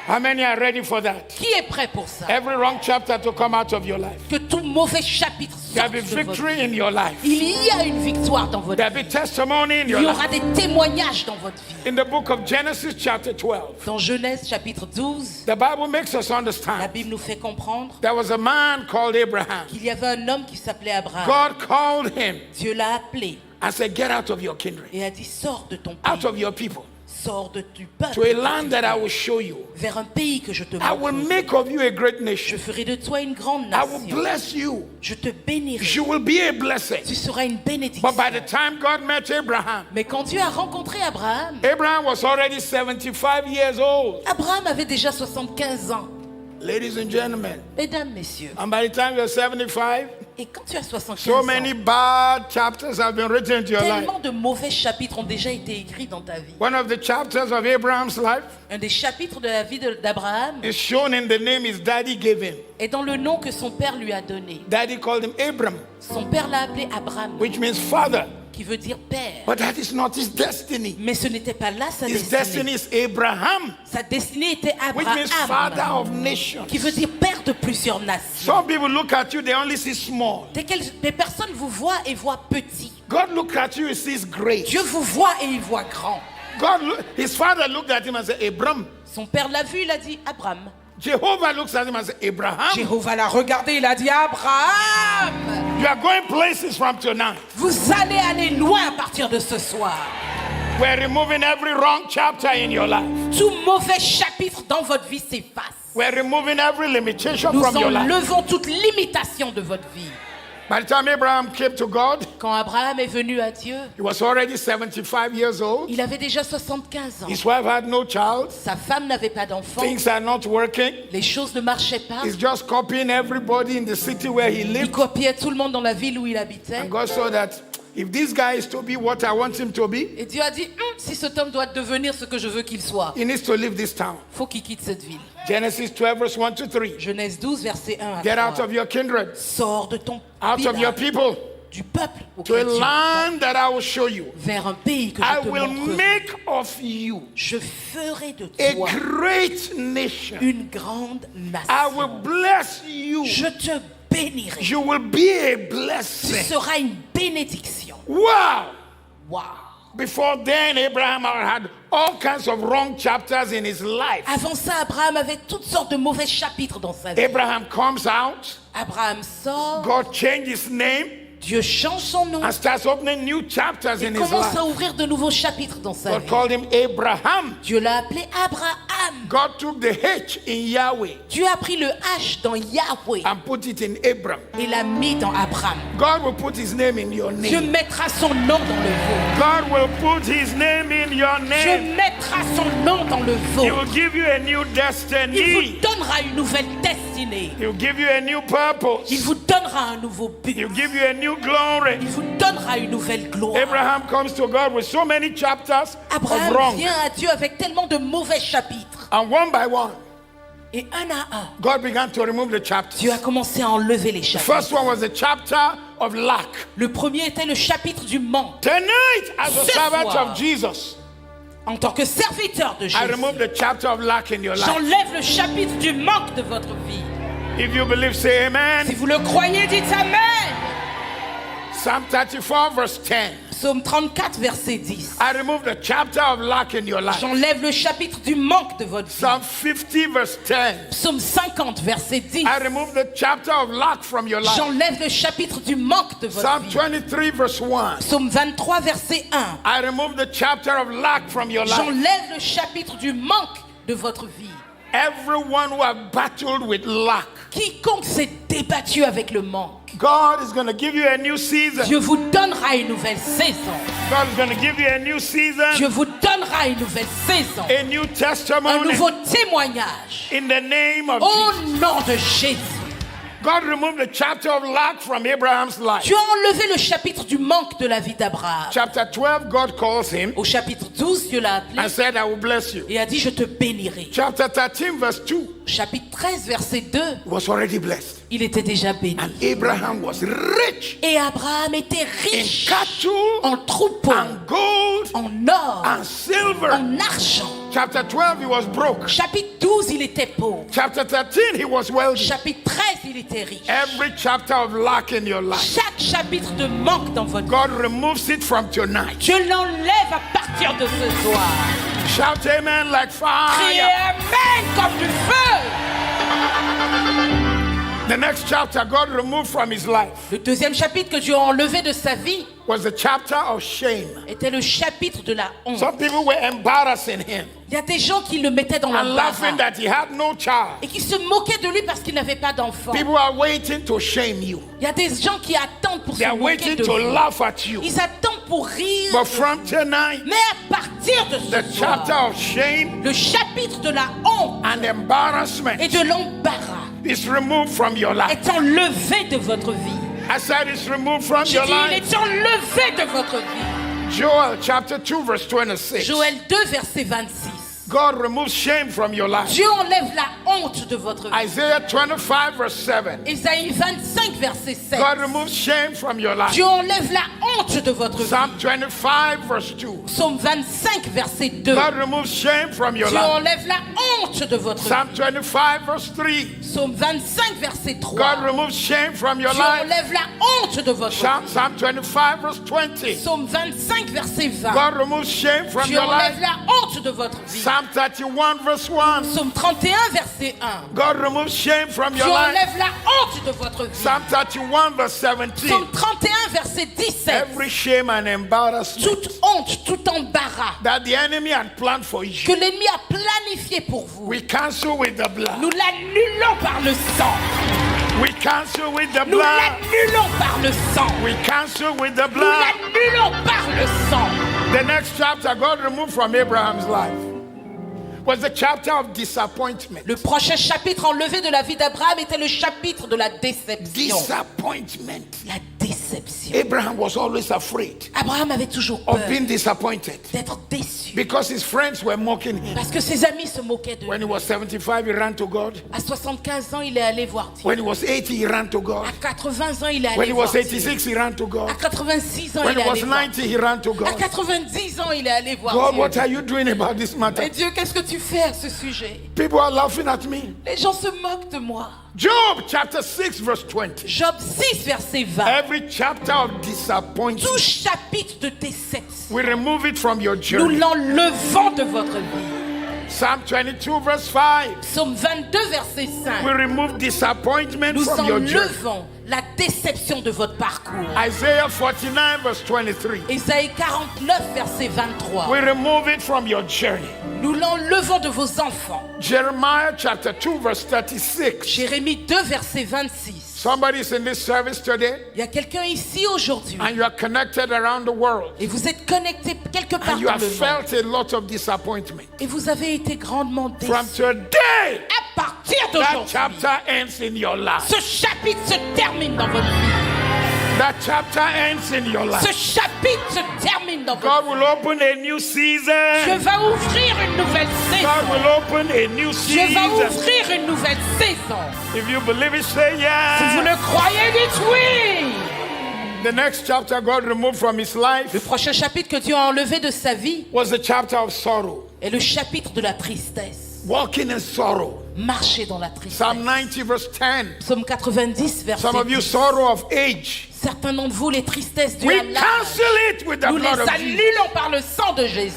How many are ready for that? Qui est prêt pour ça? Every wrong chapter to come out of your life. Que tout mauvais chapitre There'll sorte be de votre vie. victory in your life. Il y a une victoire dans votre There'll vie. be testimony in Il your y life. aura des témoignages dans votre vie. In the book of Genesis, chapter 12, Dans Genèse chapitre 12, the Bible makes us la understand Bible nous fait comprendre there was a man called Abraham. qu'il y avait un homme qui s'appelait Abraham. God called him Dieu l'a appelé and said, get out of your kindred, et a dit sors de ton out pays, of your people, sors du to peuple, a land that I will show you. vers un pays que je te I will montre. make of you a great Je nation. ferai de toi une grande I will nation. bless you. Je te bénirai. You will be a blessing. Tu seras une bénédiction. But by the time God met Abraham, Mais quand Dieu a rencontré Abraham, Abraham was already 75 years old. Abraham avait déjà 75 ans. Ladies and gentlemen, Mesdames, messieurs, and by the time you're 75, et quand tu as 75 so ans, many bad chapters have been written into your life. tellement de mauvais chapitres ont déjà été écrits dans ta vie. One of the chapters of Abraham's life Un des chapitres de la vie d'Abraham is shown in the name his daddy gave him. est dans le nom que son père lui a donné. Daddy called him Abram, Son père l'a appelé Abraham, which means father. qui veut dire père. But that is not his destiny. Mais ce n'était pas là sa His destiny destinée. is Abraham, Sa destinée était which means father Abraham, of nations. qui veut dire père de plusieurs nations. Some people look at you, they only see small. Des personnes vous voient et voient petit. God look at you, he sees great. Dieu vous voit et il voit grand. His father looked at him and said, Abram. Son père l'a vu, il a dit Abraham. Jehovah looks at him and said, Abraham. Jéhovah l'a regardé, il a dit Abraham. You are going places from tonight. Vous allez aller loin à partir de ce soir. We're removing every wrong chapter in your life. Tout mauvais chapitre dans votre vie s'efface. We're removing every limitation Nous from your life. enlevons toute limitation de votre vie. By the time Abraham came to God, Quand Abraham est venu à Dieu, he was already 75 years old. il avait déjà 75 ans. His wife had no child. Sa femme n'avait pas d'enfant. Things are not working. Les choses ne marchaient pas. He's just copying everybody in the city where he Il lived. copiait tout le monde dans la ville où il habitait. And God saw that if this guy is to be what I want him to be, Et Dieu a dit, si cet homme doit devenir ce que je veux qu'il soit, he needs to leave this town. faut qu'il quitte cette ville. Genesis 12, verse 1 to 3. Genèse 12, verset 1 à Get out 3. of your kindred, Sors de ton out of your village, people, du peuple to a auquel tu land that I will show you. vers un pays que I je te will montrerai. make of you Je ferai de a toi great nation. une grande I will nation. bless you. Je te bénirai. You will be a Tu blessing. seras une bénédiction. Wow! Wow. Before then, Abraham had all kinds of wrong chapters in his life. Avant ça, Abraham avait toutes sortes de mauvais chapitres dans sa vie. Abraham comes out, Abraham sort, God changed his name, Dieu change son nom and starts opening new chapters et in his commence à life. ouvrir de nouveaux chapitres dans sa God vie. called him Abraham. Dieu l'a appelé Abraham. God took the H in Yahweh Dieu a pris le H dans Yahweh and put it in Abram. et l'a mis dans Abraham. God will put his name in your Dieu name. mettra son nom dans le vôtre. God will put his name in your Dieu name. mettra son nom dans le He vôtre. will give you a new Il destiny. vous donnera une nouvelle destinée. He will give you a new purpose. Il vous donnera un nouveau but. He will give you a new glory. Il vous donnera une nouvelle gloire. Abraham comes to God with so many chapters of Abraham wrong. vient à Dieu avec tellement de mauvais chapitres. And one by one, Et un à un, God began to remove the chapters. Dieu a commencé à enlever les The chapitres. first one was the chapter of lack. Le premier était le chapitre du manque. Tonight, as a Ce servant soir, of Jesus, En tant que serviteur de I Jésus, remove the chapter of lack in your life. j'enlève le chapitre du manque de votre vie. If you believe, say Si amen. vous le croyez, dites Amen. Psalm 34, verse 10. Psaume 34, verset 10. I remove the chapter of lack in your life. J'enlève le chapitre du manque de votre vie. Psalm 50, verse 10. Psaume 50, verset 10. I remove the chapter of lack from your life. J'enlève le chapitre du manque de votre Psalm vie. 23, verse 1. Psaume 23, verset 1. I remove the chapter of lack from your life. J'enlève le chapitre du manque de votre vie. Everyone who have battled with lack, Quiconque s'est débattu avec le manque, God is going to give you a new season. Dieu vous donnera une nouvelle saison. God is going to give you a new season, Dieu vous donnera une nouvelle saison. a new Un testimony nouveau témoignage. in the name of Au Jesus. nom de Jésus. God removed the chapter of lack from Abraham's life. Dieu a enlevé le chapitre du manque de la vie d'Abraham. Chapter 12, God calls him Au chapitre 12, Dieu l'a appelé and said, I will bless you. et a dit, je te bénirai. Chapter 13, verse 2, Chapitre 13, verset 2, was already blessed. il était déjà béni. And Abraham was rich Et Abraham était in riche cattle en troupeaux, and gold en or, and silver. en argent. Chapter 12, he was broke. Chapitre 12, il était pauvre. Chapter 13, he was wealthy. Chapitre 13, il était riche. Every chapter of lack in your life, Chaque chapitre de manque dans votre vie, God removes it from tonight. Dieu l'enlève à partir de ce soir. Shout amen like Criez fire. Amen comme du feu. The next chapter God removed from his life Le deuxième chapitre que Dieu a enlevé de sa vie was the chapter of shame. était le chapitre de la honte. Some people were embarrassing him Il y a des gens qui le mettaient dans and laughing l'embarras that he had no child. et qui se moquaient de lui parce qu'il n'avait pas d'enfant. People are waiting to shame you. Il y a des gens qui attendent pour They se are moquer waiting de to vous. laugh at you. Ils attendent pour rire. But from tonight, Mais à partir de the ce chapter soir, of shame le chapitre de la honte and embarrassment et de l'embarras is removed from your life. est enlevé de votre vie. I said it's removed from J'ai your dit, il life. est enlevé de votre vie. Joel chapter 2 verse 26. Joël 2, verset 26. God removes shame from your life. Dieu enlève la honte de votre vie. Isaiah 25 verse 7. Ésaïe 25, verset 7. God removes shame from your life. Dieu enlève la honte de votre vie. Psalm 25 verse 2. Psaume 25, verset 2. God removes shame from your Dieu life. enlève la honte de votre Psalm vie. 25 verse 3. Psaume 25, verset 3. God removes shame from your Dieu life. enlève la honte de votre vie. Psalm 25 verse 20. Psaume 25, verset 20. God removes shame from Dieu your life. enlève la honte de votre vie. Psalm 31 verse 1. Psaume 31, verset 1. God removes shame from Dieu your life. enlève la honte de votre vie. Psalm 31 verse 17. Psaume 31, verset 17. Every shame and embarrassment Toute honte, tout embarras that the enemy had planned for you, que l'ennemi a planifié pour vous, we cancel with the blood. nous l'annulons par le sang. We cancel with the Nous blood. l'annulons par le sang. We cancel with the Nous blood. l'annulons par le sang. The next chapter God removed from Abraham's life was the chapter of disappointment. Le prochain chapitre enlevé de la vie d'Abraham était le chapitre de la déception. Disappointment. La déception. Abraham was always afraid Abraham avait toujours of peur being disappointed d'être déçu because his friends were mocking him. parce que ses amis se moquaient de When he lui. was 75, he ran to God. À 75 ans, il est allé voir Dieu. When he was 80, he ran to God. À 80 ans, il est When allé he voir was Dieu. 86, he ran to God. À 86 ans, When il he est was allé voir 90, he ran to Dieu. À God. 90 ans, il est allé voir God, Dieu. what are you doing about this matter? Et Dieu, qu'est-ce que tu fais à ce sujet? People are laughing at me. Les gens se moquent de moi. Job chapter 6 verse 20. Job 6, verset 20. Every chapter of disappointment, Tout chapitre de déception, we remove it from your nous journey. l'enlevons de votre vie. Psalm 22 verse 5. Psaume 22, verset We 5. remove disappointment Nous from your journey. enlevons la déception de votre parcours. Isaiah 49 verse 23. Ésaïe 49, verset 23. We remove it from your journey. Nous l'enlevons de vos enfants. Jeremiah chapter 2 verse 36. Jérémie 2, verset 26. Somebody is in this service today Il y a quelqu'un ici aujourd'hui and you are connected around the world et vous êtes connecté quelque part and you dans have le monde felt a lot of disappointment. et vous avez été grandement déçu. From today, À partir that d'aujourd'hui, chapter ends in your life. ce chapitre se termine dans votre vie. That chapter ends in your life. Ce chapitre se termine dans votre God vie. will open a new Je season. vais ouvrir une nouvelle God saison. will open a new Je vais season. ouvrir une nouvelle saison. If you believe it, say Si vous yes. le croyez, dites oui. The next chapter God removed from his Le life prochain chapitre que Dieu a enlevé de sa vie was the chapter of sorrow. est le chapitre de la tristesse. Walking in sorrow. Marcher dans la tristesse. Psalm 90 verse 10. Psaume 90, verset Some of you 10. sorrow of age. Certains d'entre vous, les tristesses dues We à l'âge, cancel it with the nous les blood of Jesus. annulons par le sang de Jésus.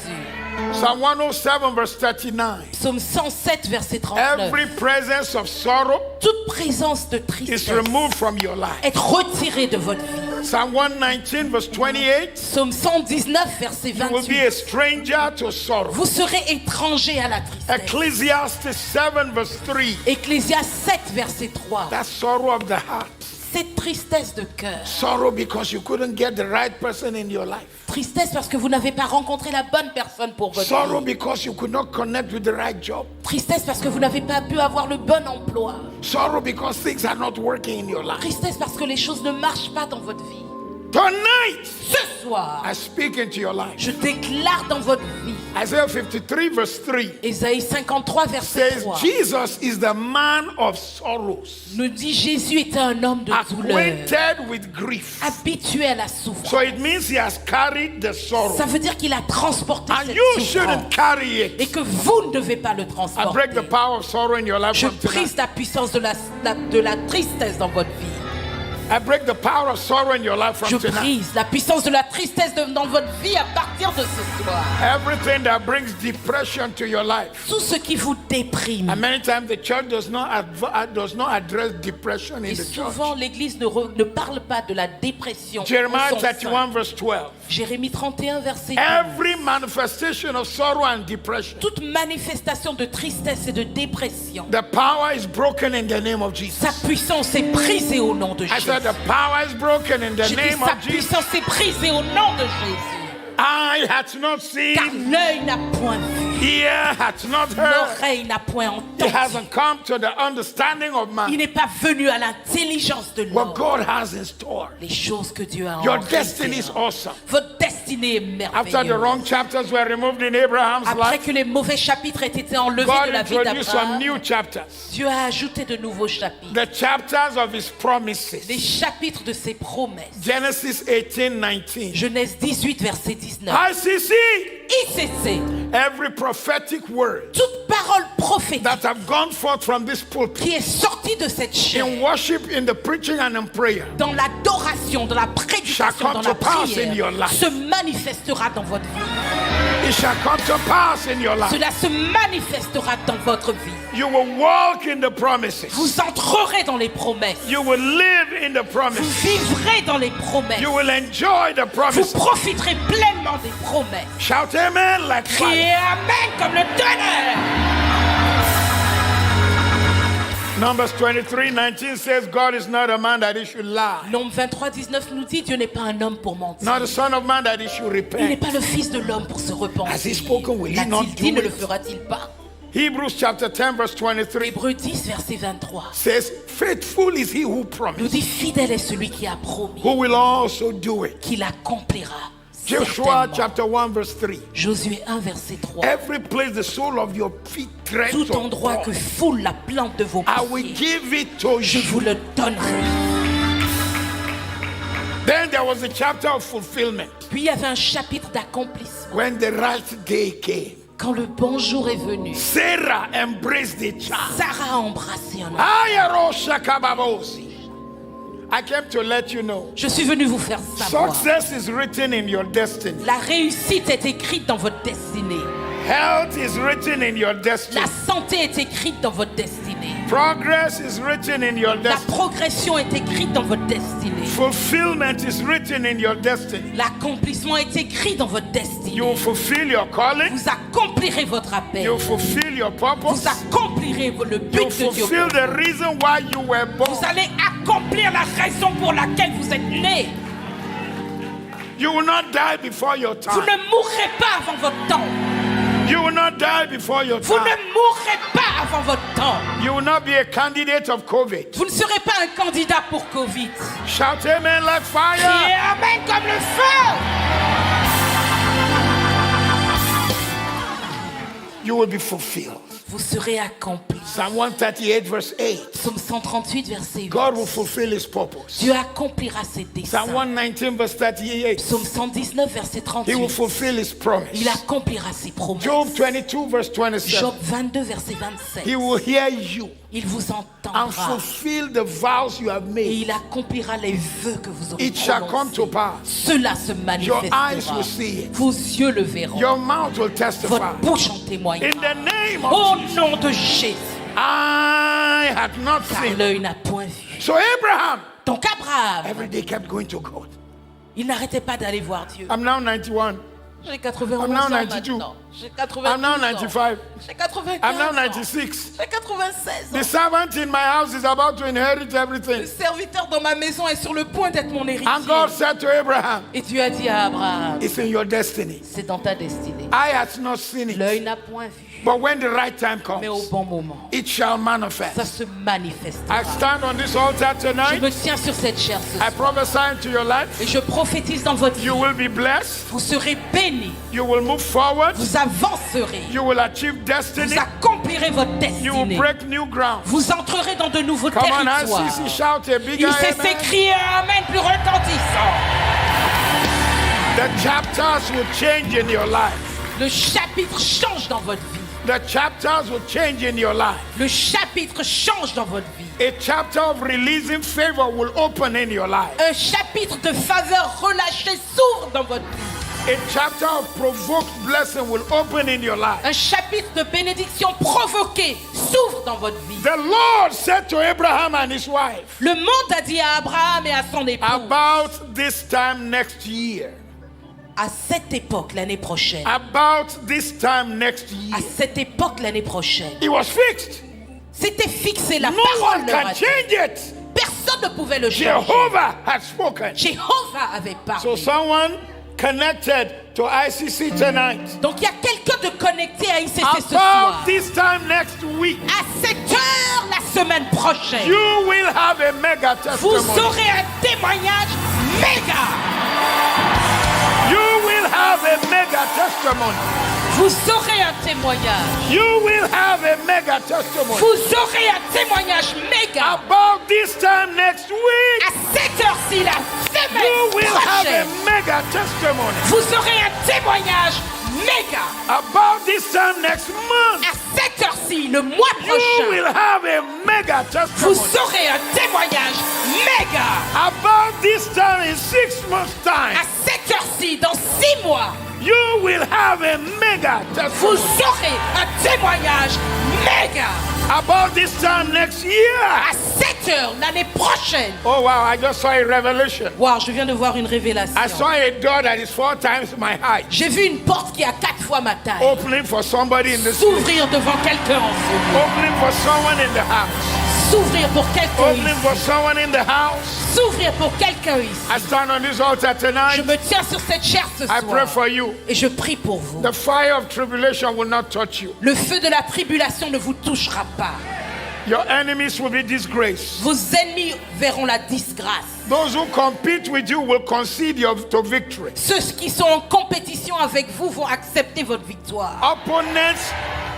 Psalm 107 verse 39. Psaume 107, verset 39. Every presence of sorrow Toute présence de is tristesse removed from your life. est retirée de votre vie. Psalm 119 verse 28. Psaume 119, verset You will be 28. a stranger to sorrow. Vous serez étrangers à la tristesse. Ecclesiastes 7 verse 3. Ecclésias 7, verset 3. That sorrow of the heart. Cette tristesse de cœur. Sorrow because you couldn't get the right person in your life. Tristesse parce que vous n'avez pas rencontré la bonne personne pour votre Sorrow vie. because you could not connect with the right job. Tristesse parce que vous n'avez pas pu avoir le bon emploi. Sorrow because things are not working in your life. Tristesse parce que les choses ne marchent pas dans votre vie. Tonight, Ce soir, I speak into your life. je déclare dans votre vie. Isaiah 53 verse 3 Ésaïe 53, verset says 3. Jesus is the man of sorrows, Nous dit Jésus était un homme de douleur, acquainted with grief. habitué à la souffrance. So it means he has carried the sorrow. Ça veut dire qu'il a transporté And cette you souffrance shouldn't carry et it. que vous ne devez pas le I transporter. break the power of sorrow in your life Je from tonight. brise la puissance de la tristesse dans votre vie. I break the power of sorrow in your life Je from tonight. brise la puissance de la tristesse dans votre vie à partir de ce soir. Everything that brings depression to your life. Tout ce qui vous déprime. And many times the church does not address depression in Et the church. souvent, l'Église ne parle pas de la dépression. Jeremiah au sens 31 saint. verse 12. Jérémie 31, verset 12. Every manifestation of sorrow and depression, Toute manifestation de tristesse et de dépression, the power is broken in the name of Jesus. sa puissance est brisée au nom de I Jésus. said the power is broken in the J'ai dit, name sa of Jesus. puissance est brisée au nom de Jésus. Eye hath not Car seen, l'œil n'a point vu, ear hath not heard. l'oreille n'a point It entendu. hasn't come to the understanding of Il man n'est pas venu à l'intelligence de what l'homme. God has in store. Les choses que Dieu a en Your destiny is réserve. awesome. Votre destinée est After the merveilleuse. wrong chapters were removed in Abraham's Après life, que les mauvais chapitres aient été enlevés God de la vie introduced some d'Abraham, new chapters. Dieu a ajouté de nouveaux chapitres. The chapters of his Les promises. chapitres de ses promesses. Genesis 18:19. Genèse 18, verset 19. ICC, ICC, every prophetic word toute parole prophétique that have gone forth from this pulpit qui est sortie de cette chair, in worship, in the preaching, and in prayer dans l'adoration, dans la prédication, shall come dans to la pass in your prière, life. se manifestera dans votre vie. It shall come to pass in your life. Cela se manifestera dans votre vie. You will walk in the promises. Vous entrerez dans les promesses. You will live in the Vous promises. vivrez dans les promesses. You will enjoy the Vous promises. profiterez pleinement des promesses. Shout amen like Criez fire. Amen comme le tonnerre. Numbers 23:19 says God is not a man that he should lie, Nombre 23, 19 nous dit Dieu n'est pas un homme pour mentir. not the son of man that he should Il n'est repent. pas le fils de l'homme pour se repentir. Has he spoken? Will he not L'a-t-il dit, do ne le it? fera-t-il pas? Hebrews chapter 10 verse 23 Hébreux 10, verset 23 says, faithful is he who nous promised, dit fidèle est celui qui a promis, who will also do it. qu'il accomplira. Joshua Certainement. chapter 1 verse 3. Josué 1, verset 3. Every place the sole of your feet treads Tout on endroit que God, foule la plante de vos I will pieds, give it to je you. vous le donnerai. Then there was a chapter of fulfillment Puis il y avait un chapitre d'accomplissement. when the right day came. Quand le bon jour est venu, Sarah embraced the child. Sarah a embrassé un enfant. Ayaroshakababosi. I came to let you know. Je suis venu vous faire savoir. Success is written in your destiny. La réussite est écrite dans votre destinée. Health is written in your destiny. La santé est écrite dans votre destinée. Progress is written in your La destiny. progression est écrite dans votre destinée. Fulfillment is written in your destiny. L'accomplissement est écrit dans votre destinée. You will fulfill your calling. Vous accomplirez votre appel. You will fulfill your purpose. Vous accomplirez le You but will de Dieu. fulfill the reason why you were born. Vous allez accomplir la raison pour laquelle vous êtes né. You will not die before your Vous time. ne mourrez pas avant votre temps. You will not die before your Vous time. ne mourrez pas avant votre temps. You will not be a candidate of COVID. Vous ne serez pas un candidat pour Covid. Shout amen like fire. Criez Amen comme le feu. You will be fulfilled. Vous serez accompli. Psalm 138 verse 8. Psaume 138, verset 8. God will fulfill his purpose. Dieu accomplira ses desseins. Psalm 119 verse 38. Psaume 119, verset He will 38. fulfill his promise. Il accomplira ses promesses. Job 22 verse 27. Job 22, verset 27. He will hear you Il vous and entendra. fulfill the vows you have Et made. il accomplira les vœux que vous aurez It shall come to prononcés. pass. Cela se Your eyes manifestera. will see it. Vos yeux le verront. Your mouth will testify. Votre bouche en témoignera. In the name Au of Jesus, nom de Jésus. I had not Car seen. l'œil n'a point vu. So Abraham Donc Abraham, every day kept going to God. il n'arrêtait pas d'aller voir Dieu. I'm now 91. J'ai 91 I'm now ans 92. maintenant. J'ai 92 I'm now ans. 95. J'ai 95 I'm now ans. 96. J'ai 96 The ans. servant in my house is about to inherit everything. Le serviteur dans ma maison est sur le point d'être mon héritier. And God said to Abraham, Et Dieu a dit à Abraham, it's in your destiny. c'est dans ta destinée. I had not seen it. L'œil n'a point vu, But when the right time mais au comes, bon moment, it shall ça manifest. se manifestera. I stand on this altar Je tonight. me tiens sur cette chair ce I soir. prophesy into your life. Et je prophétise dans votre vie. You will be blessed. Vous serez bénis. You will move forward. Vous avancerez. You will achieve destiny. Vous accomplirez votre You will destinée. break new ground. Vous entrerez dans de nouveaux Come on, territoires. ICC, shout a big Il sait amen. s'écrier un Amen plus retentissant. The chapters will change in your life. Le chapitre change dans votre vie. The chapters will change in your life. Le chapitre change dans votre vie. A chapter of releasing favor will open in your life. Un chapitre de faveur relâchée s'ouvre dans votre vie. A chapter of provoked blessing will open in your life. Un chapitre de bénédiction provoquée s'ouvre dans votre vie. The Lord said to Abraham and his wife, Le monde a dit à Abraham et à son époux, about this time next year, à cette époque l'année prochaine, about this time next à year, cette époque l'année prochaine, it was fixed. c'était fixé, la No parole one leur can a dit. change it. Personne ne pouvait le changer. Jehovah had spoken. Jéhovah avait So parlé. someone connected to ICC tonight. Donc il y a quelqu'un de connecté à ICC ce About soir. this time next week, À cette heure la semaine prochaine, you will have a mega vous testimony. aurez un témoignage méga. You will have a mega testimony. Vous aurez un témoignage. You will have a mega testimony. Vous aurez un témoignage méga. About this time next week, À cette heure-ci, la you semaine will have prochaine, a mega testimony. vous aurez un témoignage méga. About this time next month, À cette heure-ci, le mois you prochain, will have a mega vous testimony. aurez un témoignage méga. About this time in 6 months' time, À cette heure-ci, dans 6 mois, you will have a mega vous testimony. aurez un témoignage méga. About this time next year. À cette heure, l'année prochaine. Oh wow, I just saw a revelation. Wow, je viens de voir une révélation. I saw a door that is 4 times my height J'ai vu une porte qui a 4 fois ma taille opening for somebody in the school, s'ouvrir devant quelqu'un en ce moment. opening for someone in the house, S'ouvrir pour quelqu'un opening for ici. someone in the house. S'ouvrir pour quelqu'un ici. I stand on this altar Je tonight. me tiens sur cette chair ce I pray soir. for you. Et je prie pour vous. The fire of tribulation will not touch you. Le feu de la tribulation ne vous touchera pas. Your enemies will be disgraced. Vos ennemis verront la disgrâce. Those who compete with you will concede to victory. Ceux qui sont en compétition avec vous vont accepter votre victoire.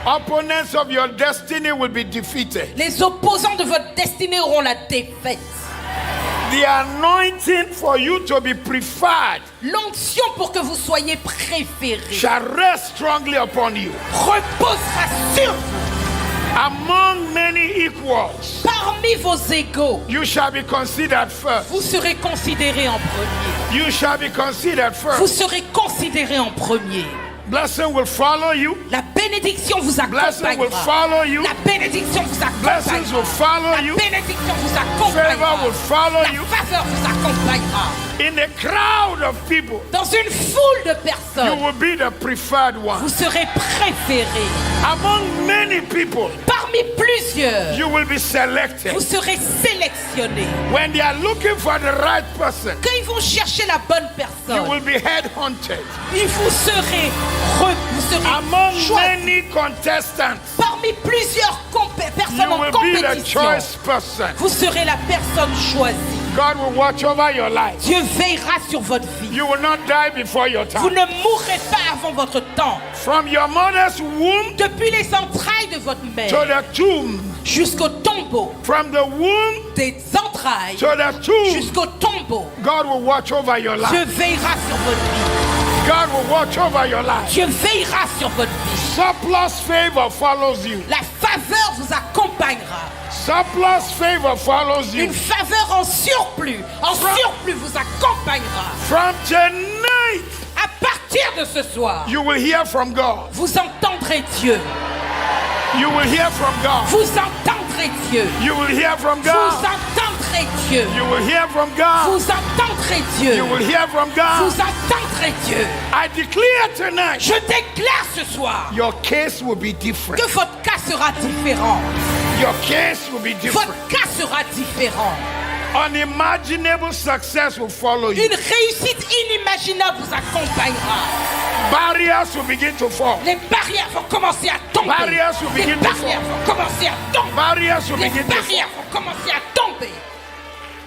Opponents of your destiny will be defeated. Les opposants de votre destinée auront la défaite. The anointing for you to be preferred L'onction pour que vous soyez préférés shall rest strongly upon you. reposera sur vous. Among many equals, Parmi vos égaux, you shall be considered first. vous serez considérés en premier. You shall be considered Vous first. serez considérés en premier. Blessing will follow you. La bénédiction vous Blessing will accompagnera. follow you. La bénédiction vous Blessings will accompagnera. follow La you. bénédiction vous Favor accompagnera. will follow La you. faveur vous accompagnera. In a crowd of people, Dans une foule de you personnes, will be the preferred vous one. serez préférés. Among many people, Parmi plusieurs, you will be selected. vous serez sélectionnés. When they are looking for the right person, Quand ils vont chercher la bonne you personne, will be headhunted. vous serez Among choisis. many contestants, Parmi parmi plusieurs personnes You en will be the compétition, choice person. vous serez la personne choisie. God will watch over your life. Dieu veillera sur votre vie. You will not die before your Vous time. ne mourrez pas avant votre temps. From your mother's womb Depuis les entrailles de votre to mère the tomb. jusqu'au tombeau, From the womb des entrailles to the tomb. jusqu'au tombeau, God will watch over your Dieu life. veillera sur votre vie. God will watch over your life. Dieu veillera sur votre vie. Surplus favor follows you. La faveur vous accompagnera. Surplus favor follows you. Une faveur en surplus vous accompagnera. From tonight, À partir de ce soir, you will hear from God. vous entendrez Dieu. You will hear from God. Vous entendrez Dieu. You will hear from Vous God. entendrez Dieu. You will hear from God. Vous entendrez Dieu. You will hear from Vous God. entendrez Dieu. I declare tonight, Je déclare ce soir your case will be different. que votre cas sera différent. Your case will be different. Votre cas sera différent. Unimaginable success will follow you. Une réussite inimaginable vous accompagnera. Barriers will begin to fall. Les barrières vont commencer à tomber. Barriers will Les begin to barrières fall. vont commencer à tomber. Barriers will Les begin to fall. barrières vont commencer à tomber.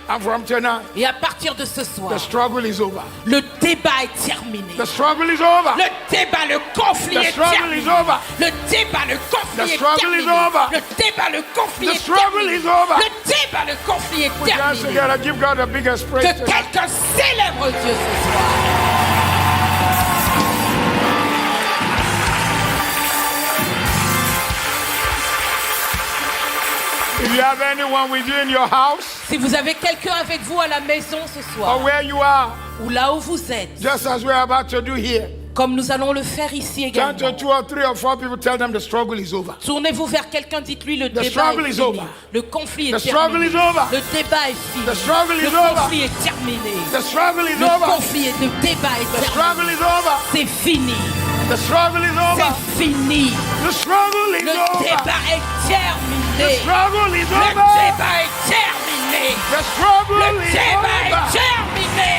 And from tonight, Et à partir de ce soir, the struggle is over. le débat est terminé. The struggle is over. Le débat, le conflit The est struggle terminé. is over. Le débat, le conflit The est struggle terminé. is over. Le débat, le conflit The est struggle terminé. is over. Le débat, le conflit est Put your hands terminé. together. Give God the biggest praise. Que tonight. quelqu'un célèbre Dieu ce soir. If you have anyone with you in your house Si vous avez quelqu'un avec vous à la maison ce or soir, where you are, ou là où vous êtes, just as we're about to do here, comme nous allons le faire ici turn to également, 2 or 3 or 4 people, tell them the struggle is over. tournez-vous vers quelqu'un, dites-lui le The débat struggle est is fini. over. Le conflit The est struggle terminé. is over. Le débat est fini. The struggle Le is over. conflit est terminé. The struggle is Le over. conflit est, le débat est The terminé. struggle is over. C'est fini. The struggle is over. C'est fini. The struggle is Le over. débat est The terminé. struggle is Le over. débat est terminé. The struggle Le is débat est over. terminé.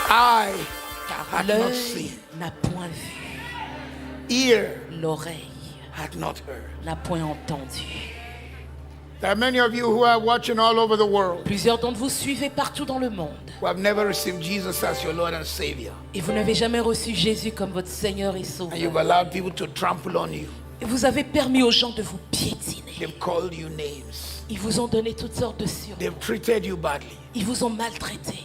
Eye Car had not l'œil seen, n'a point vu, ear l'oreille had not heard. n'a point entendu. There are many of you who are watching all over the world Plusieurs d'entre vous suivez partout dans le monde who have never received Jesus as your Lord and Savior. et vous n'avez jamais reçu Jésus comme votre Seigneur et And you've Sauveur. allowed people to trample on you. Et vous avez permis aux gens de vous piétiner. They've called you names. Ils vous ont donné toutes sortes de surnoms. They've treated you badly. Ils vous ont maltraité.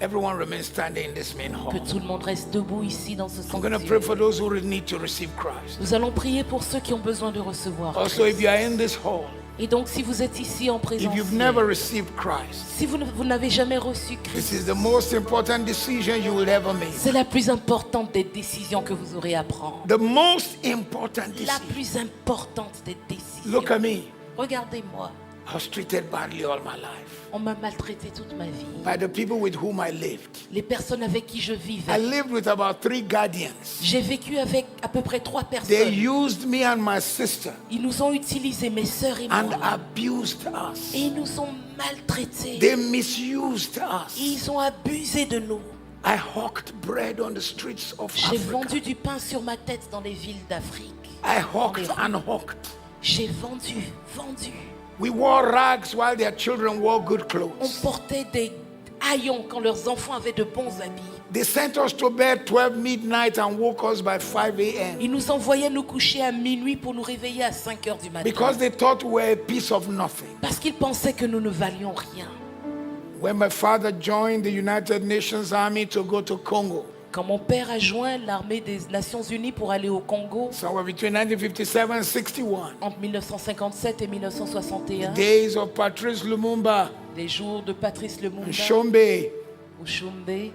Everyone remains standing in this main Que hall. tout le monde reste debout ici dans ce I'm going to pray sanctuaire. for those who need to receive Christ. Nous allons prier pour ceux qui ont besoin de recevoir Also, Christ. if you are in this hall, Et donc, si vous êtes ici en if présence, you've never received Christ, si vous n'avez jamais reçu this Christ, is the most important decision you will ever make. c'est la plus importante des décisions que vous aurez à prendre. The most important La decision. plus importante des décisions. Look at me. Regardez-moi, I was treated badly all my life on m'a maltraité toute ma vie. by the people with whom I lived. Les personnes avec qui je I vivais. lived with about 3 guardians. J'ai vécu avec à peu près 3 They personnes. used me and my sister Ils nous ont utilisés, mes sœurs et moi. and abused us. Et ils nous ont maltraités. They misused Et us. ils ont abusé de nous. I hawked bread on the streets of J'ai Africa. vendu du pain sur ma tête dans les villes d'Afrique. I hawked and hawked. J'ai vendu. We wore rags while their children wore good On clothes. portait des haillons quand leurs enfants avaient de bons habits. They sent us to bed 12 midnight and woke us by 5 a.m. Ils nous envoyaient nous coucher à minuit pour nous réveiller à 5 heures du matin. because they thought we were a piece of nothing. Parce qu'ils pensaient que nous ne valions rien. When my father joined the United Nations Army to go to Congo, Quand mon père a joint l'armée des Nations Unies pour aller au Congo, somewhere between 1957 and 61, entre 1957 et 1961, days of Patrice Lumumba les jours de Patrice Lumumba and Shombe, au Chumbe,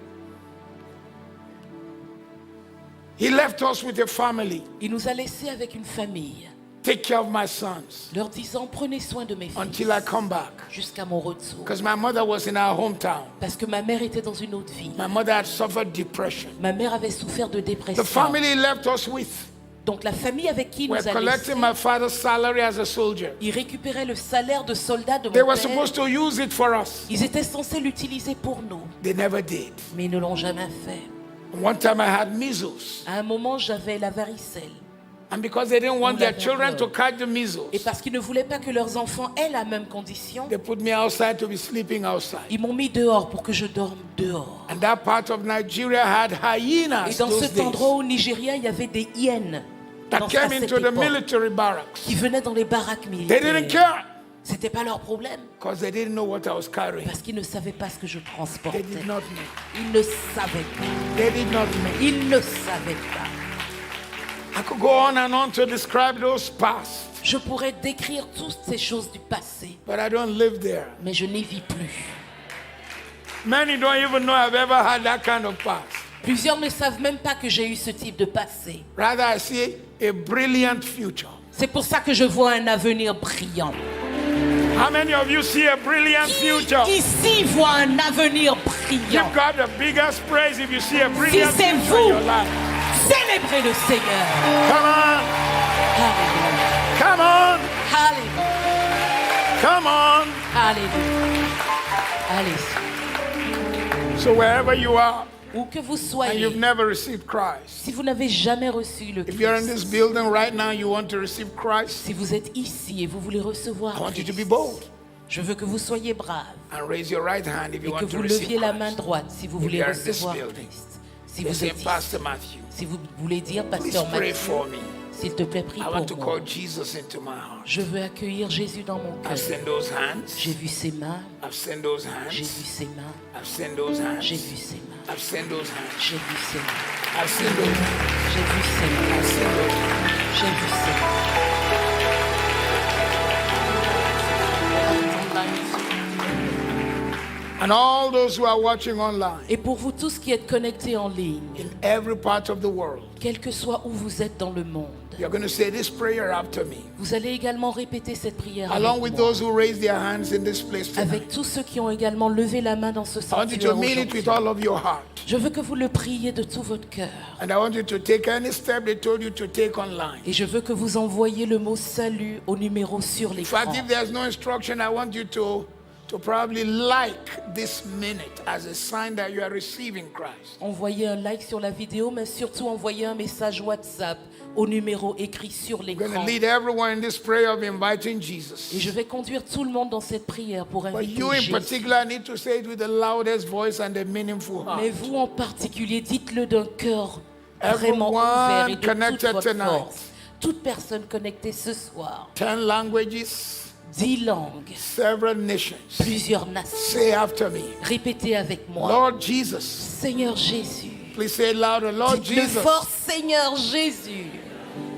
he left us with a family. il nous a laissés avec une famille, Take care of my sons leur disant prenez soin de mes fils until I come back. jusqu'à mon retour. Because my mother was in our hometown. Parce que ma mère était dans une autre vie. My mother had suffered depression. Ma mère avait souffert de The dépression. family he left us with Donc la famille avec qui were nous a laissés, collecting my father's salary as a soldier. ils récupéraient le salaire de soldat de They mon were père. supposed to use it for us. Ils étaient censés l'utiliser pour nous, They never did. mais ils ne l'ont jamais fait. One time I had measles. À un moment, j'avais la varicelle. And because they didn't want their children to catch the Et measles, parce qu'ils ne voulaient pas que leurs enfants aient la même condition, they put me outside to be sleeping outside. ils m'ont mis dehors pour que je dorme dehors. And that part of Nigeria had Et hyenas dans those cet days endroit au Nigeria, il y avait des hyènes that à came cette into the époque, military barracks. qui venaient dans les baraques They didn't militaires. care C'était pas leur problème, because they didn't know what I was carrying. parce qu'ils ne savaient pas ce que je They transportais. did not know. Ils ne savaient pas. They did not know. Ils ne savaient pas. I could go on to describe those past, Je pourrais décrire toutes ces choses du passé, but I don't live there. mais je n'y vis plus. Many don't even know I've ever had that kind of past. Plusieurs ne savent même pas que j'ai eu ce type de passé. Rather, I see a brilliant future. C'est pour ça que je vois un avenir brillant. How many of you see a brilliant future? Ici voit un avenir brillant. Give God the biggest praise if you see a brilliant c'est future vous. in your life. Célébrez le Seigneur. Come on, Alléluia. come on, Alléluia. come on. Alléluia. Allez. So wherever you are Où que vous and soyez, you've never received Christ, si vous n'avez jamais reçu le if you're in this Christ, building right now, you want to receive Christ, si vous êtes ici et vous voulez recevoir I want you to Christ, be bold je veux que vous soyez brave and raise your right hand if et you que want to vous receive leviez la main Christ. droite si vous If voulez you're in this recevoir building, Christ. Si You vous say, êtes ici, Pastor Matthew, si vous voulez dire, please Pasteur pray Mathieu, for me. s'il te plaît, prie I want to pour moi. call Jesus into my heart. Je veux accueillir Jésus dans mon I've cœur. seen those hands. J'ai vu ses mains, I've seen those j'ai hands. vu ses mains, I've seen those hands. j'ai vu ses mains, I've seen those hands. j'ai vu ses mains, I've seen those hands. j'ai vu ses mains, I've seen those hands. j'ai vu ses mains. And all those who are watching online Et pour vous tous qui êtes connectés en ligne, in every part of the world, quel que soit où vous êtes dans le monde, you're going to say this prayer after me, vous allez également répéter cette prière along avec with moi, those who raise their hands in this place avec tonight. tous ceux qui ont également levé la main dans ce I want you to sanctuaire mean it with aujourd'hui. all of your heart. Je veux que vous le priez de tout votre cœur. And I want you to take any step they told you to take online. Et je veux que vous envoyiez le mot salut au numéro sur In l'écran. fact, if there's no instruction, I want you to probably like this minute as a sign that you are receiving Christ. Envoyez un like sur la vidéo, mais surtout envoyez un message WhatsApp au numéro écrit sur I'm going to l'écran. lead everyone in this prayer of inviting Et Jesus. je vais conduire tout le monde dans cette prière pour But inviter you in Jésus. particular need to say it with the loudest voice and the meaningful heart. Mais vous en particulier, dites-le d'un cœur vraiment Everyone ouvert et de toute connected votre tonight. force. Toute personne connectée ce soir, 10 languages, 10 langues, several nations. plusieurs nations. Say after me. Répétez avec moi. Lord Jesus. Seigneur Jésus. Please say it louder. Lord Dites-le Jesus. fort, Seigneur Jésus.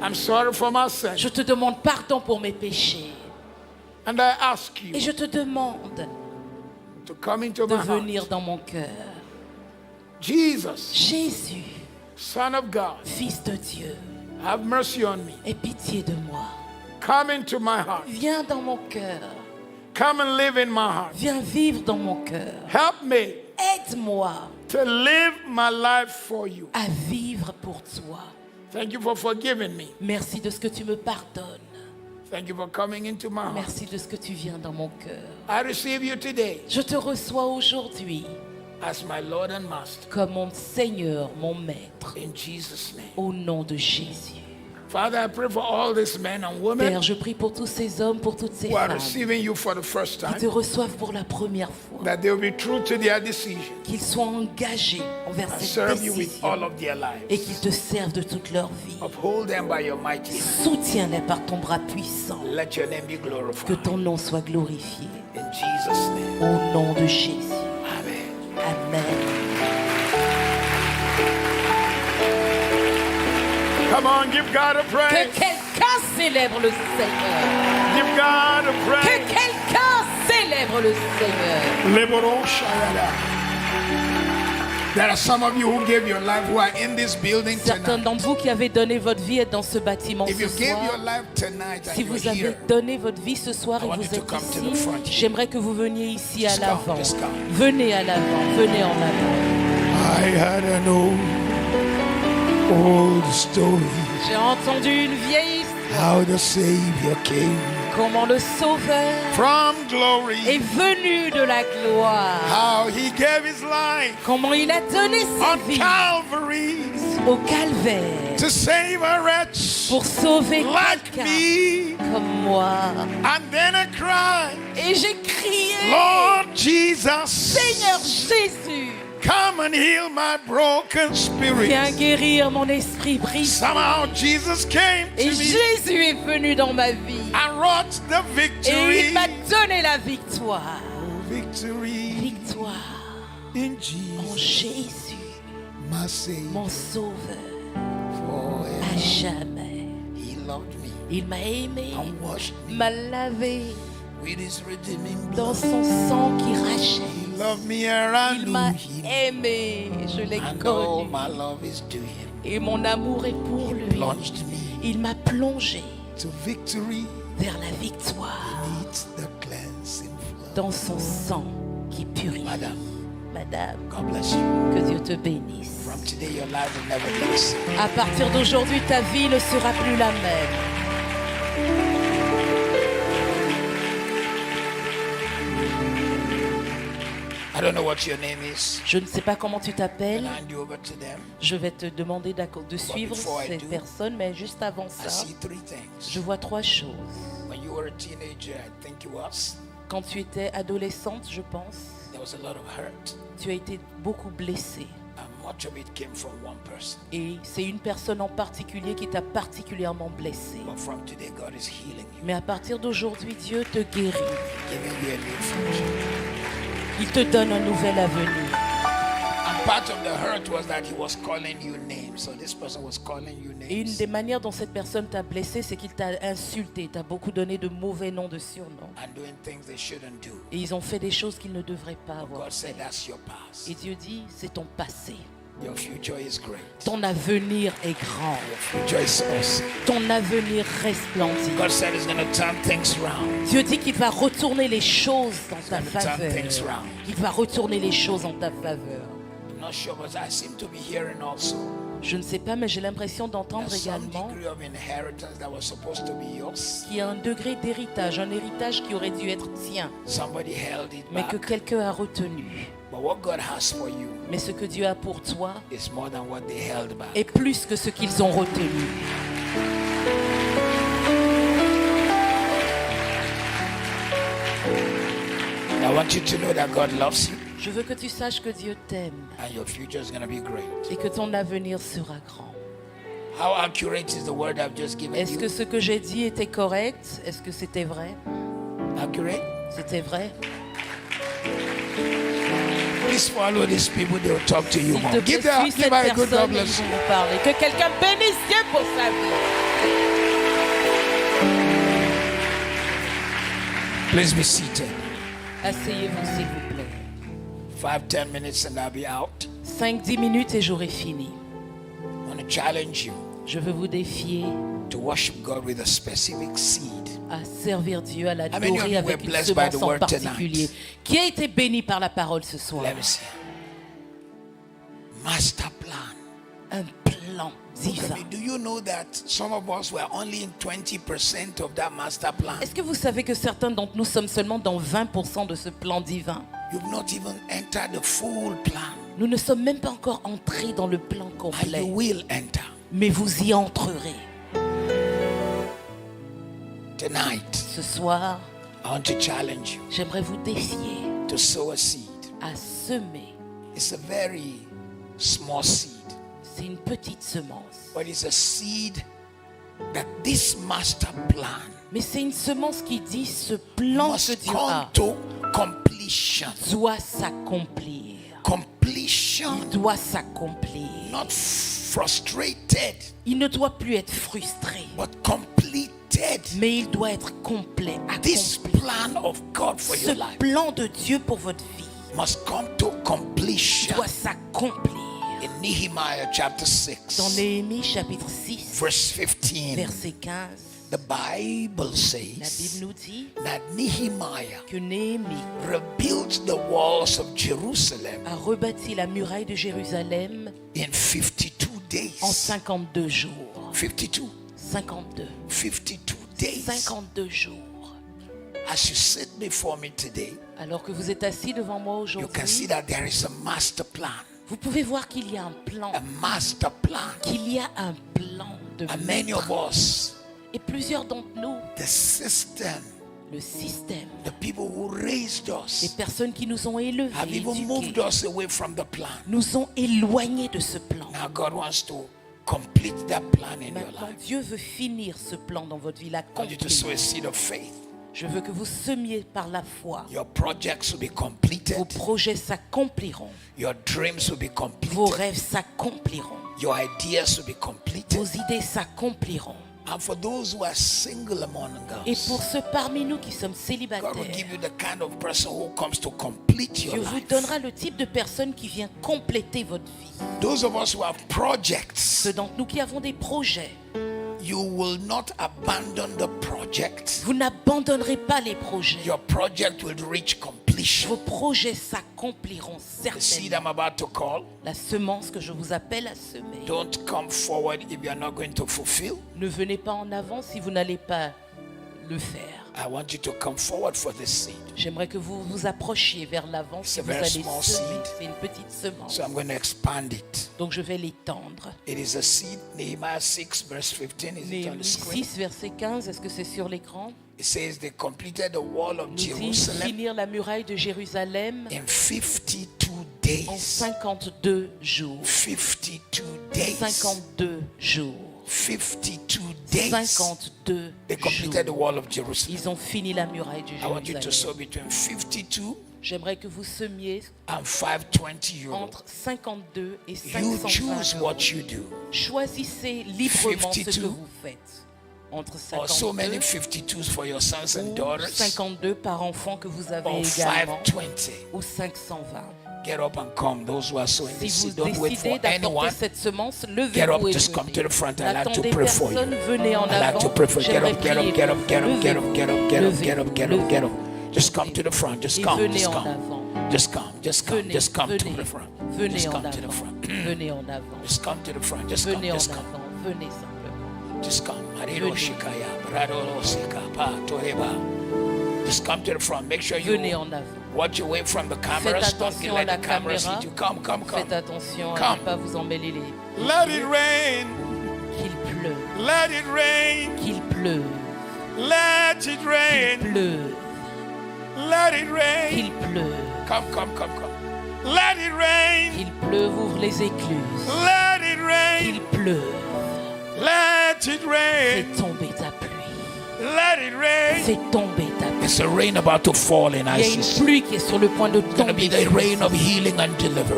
I'm sorry for my sins. Je te demande pardon pour mes péchés. And I ask Et you je te demande to come into de my heart. venir dans mon cœur. Jesus, Jésus, Son of God, Fils de Dieu, have mercy on me. aie pitié de moi. Come into my heart. Viens dans mon cœur. Come and live in my heart. Viens vivre dans mon cœur. Help me Aide-moi to live my life for you. à vivre pour toi. Thank you for forgiving me. Merci de ce que tu me pardonnes. Thank you for coming into my heart. Merci de ce que tu viens dans mon cœur. I receive you today Je te reçois aujourd'hui as my Lord and Master. comme mon Seigneur, mon Maître, In Jesus' name. au nom de Jésus. Father, I pray for all these men and women Père, je prie pour tous ces hommes, pour toutes ces who are femmes receiving you for the first qui te time, reçoivent pour la première fois, that they will be true to their decision qu'ils soient engagés envers and cette serve you with all décision of their et lives. qu'ils te servent de toute leur vie. Uphold them by your mighty hand. Soutiens-les par ton bras puissant, Let your name be que glorified. ton nom soit glorifié. In Jesus' name. Au nom de Jésus. Amen. Amen. Come on, give God a Que praise. quelqu'un célèbre le Seigneur. Give God a Que praise. quelqu'un célèbre le Seigneur. Leboro Shayada. There are some of you who gave your life who are in this building Certains tonight. d'entre vous qui avez donné votre vie êtes dans ce bâtiment If ce you gave soir. your life tonight Si and vous you're avez here, donné votre vie ce soir I et want vous you to êtes come to the ici, front. j'aimerais que vous veniez ici à Just come, l'avant. just come. Venez à l'avant, venez en avant. I had an old old story J'ai entendu une vieille histoire. how the Savior came Comment le Sauveur from est glory, venu de la gloire. how he gave his life Comment il a donné sa on vie Calvary au calvaire to save a wretch pour sauver like quelqu'un me. comme moi. And then I cried, Et j'ai crié, Lord Jesus, Seigneur Jésus, come and heal my broken spirit. viens guérir mon esprit brisé. Somehow Jesus came to Et me Jésus est venu dans ma vie. and wrought the Et victory. il m'a donné la victoire. Victory Victoire in en Jesus, Jésus, my Savior. mon Sauveur, Forever. à jamais. He loved me Il m'a aimé, and washed me m'a lavé with his redeeming dans blood. son sang qui He rachète. loved me and I Il knew m'a him. aimé, je l'ai And all connu. my love is to him. Et mon amour est pour lui. Plunged me Il m'a plongé to victory vers la victoire beneath the cleansing flood. dans son sang qui purifie. Madame, Madame, God bless you. que Dieu te bénisse. From today, your life will never be the same. À partir d'aujourd'hui, ta vie ne sera plus la même. I don't know what your name is. Je ne sais pas comment tu I'll t'appelles. hand you over to them. Je vais te demander de suivre before I ces do, personnes, mais juste avant I ça, see three things. je vois trois choses. When you were a teenager, I think you was, Quand tu étais adolescente, je pense, there was a lot of hurt. tu as été beaucoup blessée. And much of it came from one person. Et c'est une personne en particulier qui t'a particulièrement blessée. But from today, God is healing you, Mais à partir d'aujourd'hui, Dieu te guérit. giving you a new future. Il te donne un nouvel avenir. And part of the hurt was that he was calling you names. So this person was calling you Et une names des manières dont cette personne t'a blessé, c'est qu'il t'a insulté, t'a beaucoup donné de mauvais noms, de surnoms. and doing things they shouldn't do. Et ils ont fait des choses qu'ils ne devraient pas avoir God said fait. that's your past. Et Dieu dit, c'est ton passé. Your future is great. Ton avenir est grand. Your future is awesome. Ton avenir resplendit. God said he's going to turn things around. Dieu dit qu'il va retourner les choses dans ta gonna turn faveur. things around. Il va retourner les choses en ta faveur. I'm not sure, but I seem to be hearing also Je ne sais pas, mais j'ai l'impression d'entendre there's some également degree of inheritance that was supposed to be yours. qu'il y a un degré d'héritage, un héritage qui aurait dû être tien, Somebody held it mais que back. quelqu'un a retenu. But what God has for you Mais ce que Dieu a pour toi is more than what they held back. est plus que ce qu'ils ont retenu. And I want you to know that God loves you Je veux que tu saches que Dieu t'aime and your future is going to be great. et que ton avenir sera grand. How accurate is the word I've just given Est-ce que you? ce que j'ai dit était correct? Est-ce que c'était vrai? Accurate? C'était vrai? Please follow these people, they'll talk to you S'il more. te Give plaît, her, suis give cette her a good God personne et ils bless vont you. vous parler. Que quelqu'un bénisse Dieu pour sa vie. Please be seated. Asseyez-vous s'il vous plaît. 5-10 minutes and I'll be out. 5-10 minutes et j'aurai fini. I want to challenge you Je veux vous défier to worship God with a specific seed. à servir Dieu, à many of l'adorer you avec were une blessed by semence the en word particulier. tonight? Qui a été béni par la parole ce soir? Let me see. Master plan. Un plan Look divin. at me. Do you know that some of us were only in 20% of that master plan? Est-ce que vous savez que certains d'entre nous sommes seulement dans 20% de ce plan divin? You've not even entered the full plan. Nous ne sommes même pas encore entrés dans le plan And you complet, will enter. mais vous y entrerez. Tonight, Ce soir, I want to challenge you j'aimerais vous défier to sow a seed. à semer. It's a very small seed, C'est une petite semence, but it's a seed that this master plan mais c'est une semence qui dit ce plan que must Dieu come a to completion. doit s'accomplir. Completion, Il doit s'accomplir. not frustrated, Il ne doit plus être frustré, but completed. mais il doit être complet, This accompli. plan of God for Ce your life plan de Dieu pour votre vie must come to completion. doit s'accomplir. In Nehemiah chapter Dans 6, Néhémie chapitre 6, verse 15, verset 15, the Bible la says Bible nous dit that Nehemiah que Néhémie rebuilt the walls of Jerusalem a rebâti la muraille de Jérusalem in 52 days. En 52 jours. 52. 52. 52 days. 52 jours. As you sit before me today, Alors que vous êtes assis devant moi you can see aujourd'hui, that there is a master plan. vous pouvez voir qu'il y a un plan. A master plan. Qu'il y a un plan de And many of maître. us, Et plusieurs d'entre nous, the system, le système, the people who raised les us, personnes qui nous ont élevés, have even moved éduqués, us away from the plan. nous ont éloignés de ce plan. Now God wants to complete that plan in your Maintenant, life. Dieu veut finir ce plan dans votre vie, I want you to sow l'accomplir. a seed of faith. Je veux que vous semiez par la foi. Your projects will be completed. Vos projets s'accompliront. Your dreams will be Vos completed. rêves s'accompliront. Your ideas will be Vos completed. idées s'accompliront. And for those who are single among Et us, pour ceux parmi nous qui sommes God will célibataires, give you the kind of person who comes to complete your Dieu vous life. donnera le type de personne qui vient compléter votre vie. Those of us who have projects, Ceux d'entre nous qui avons des projets, you will not abandon the project. vous n'abandonnerez pas les projets. Your project will reach completion. Vos projets s'accompliront The seed certainement. I'm about to call, La semence que je vous appelle à semer. don't come forward if you are not going to fulfill. Ne venez pas en avant si vous n'allez pas le faire. I want you to come forward for this seed. J'aimerais que vous vous approchiez vers l'avant It's si a vous very allez small semer. seed. C'est une petite semence. So I'm going to expand it. Donc je vais l'étendre. It is a seed, Nehemiah 6, verse 15. Is it on Néhémie the screen? 6, verset 15, est-ce que c'est sur l'écran? It says they completed the wall of Nous dit Jerusalem finir la muraille de Jérusalem in 52 en days. 52 jours. 52 days. 52 jours. 52 days. 52 They completed the jours. wall of Jerusalem. Ils ont fini la muraille de I want you to sow Jérusalem. between 52 J'aimerais que vous semiez and 520 euros. entre 52 et You 520 choose euros. what you do. Choisissez librement ce que 52. vous faites. Entre Or so many 52 52s for your sons and ou daughters. 52 par enfant que vous avez Or également, 520. ou 520. Get up and come. Those who are sowing Si this vous seed, don't wait for décidez anyone. d'apporter cette semence, Get up, levez-vous et just come to venez. the front. I like to N'attendez pray for you. personne, venez en I like avant. to pray for you. Get J'aimerais up, get prier up, get pour up, get vous. up, get up, get up, get up, get up, get up, get up. Levez-vous. Just come to the front. Just Et come. venez Just en come. avant. Just come. Just come. Venez, Just come to venez, the front. venez Just en come to the avant. front. Venez en avant. Just come to the front. Just come. Venez en Just come. avant. Venez simplement. Just come. Mariro Venez. Shikaya, Bradoro Sika, Pa, Toreba. Just come to the front. Make sure Venez you en avant. watch away from the Faites cameras. Don't attention let à la the cameras caméra. hit you. Come, come, Faites come. attention à Come. ne pas vous emmêler les Let it rain. qu'il pleuve, Let it rain. qu'il pleuve, Let it rain. pleuve, Let it rain. qu'il pleuve, Come, come, come, come. Let it rain. qu'il pleuve, ouvre les écluses, Let it rain. qu'il pleuve, Let it rain. fais tomber ta pluie, Let it rain. fais tomber ta pluie. It's a rain about to fall in Il y a une ISIS. pluie qui est sur le point de It's going to be tomber. the sur rain of nous. healing and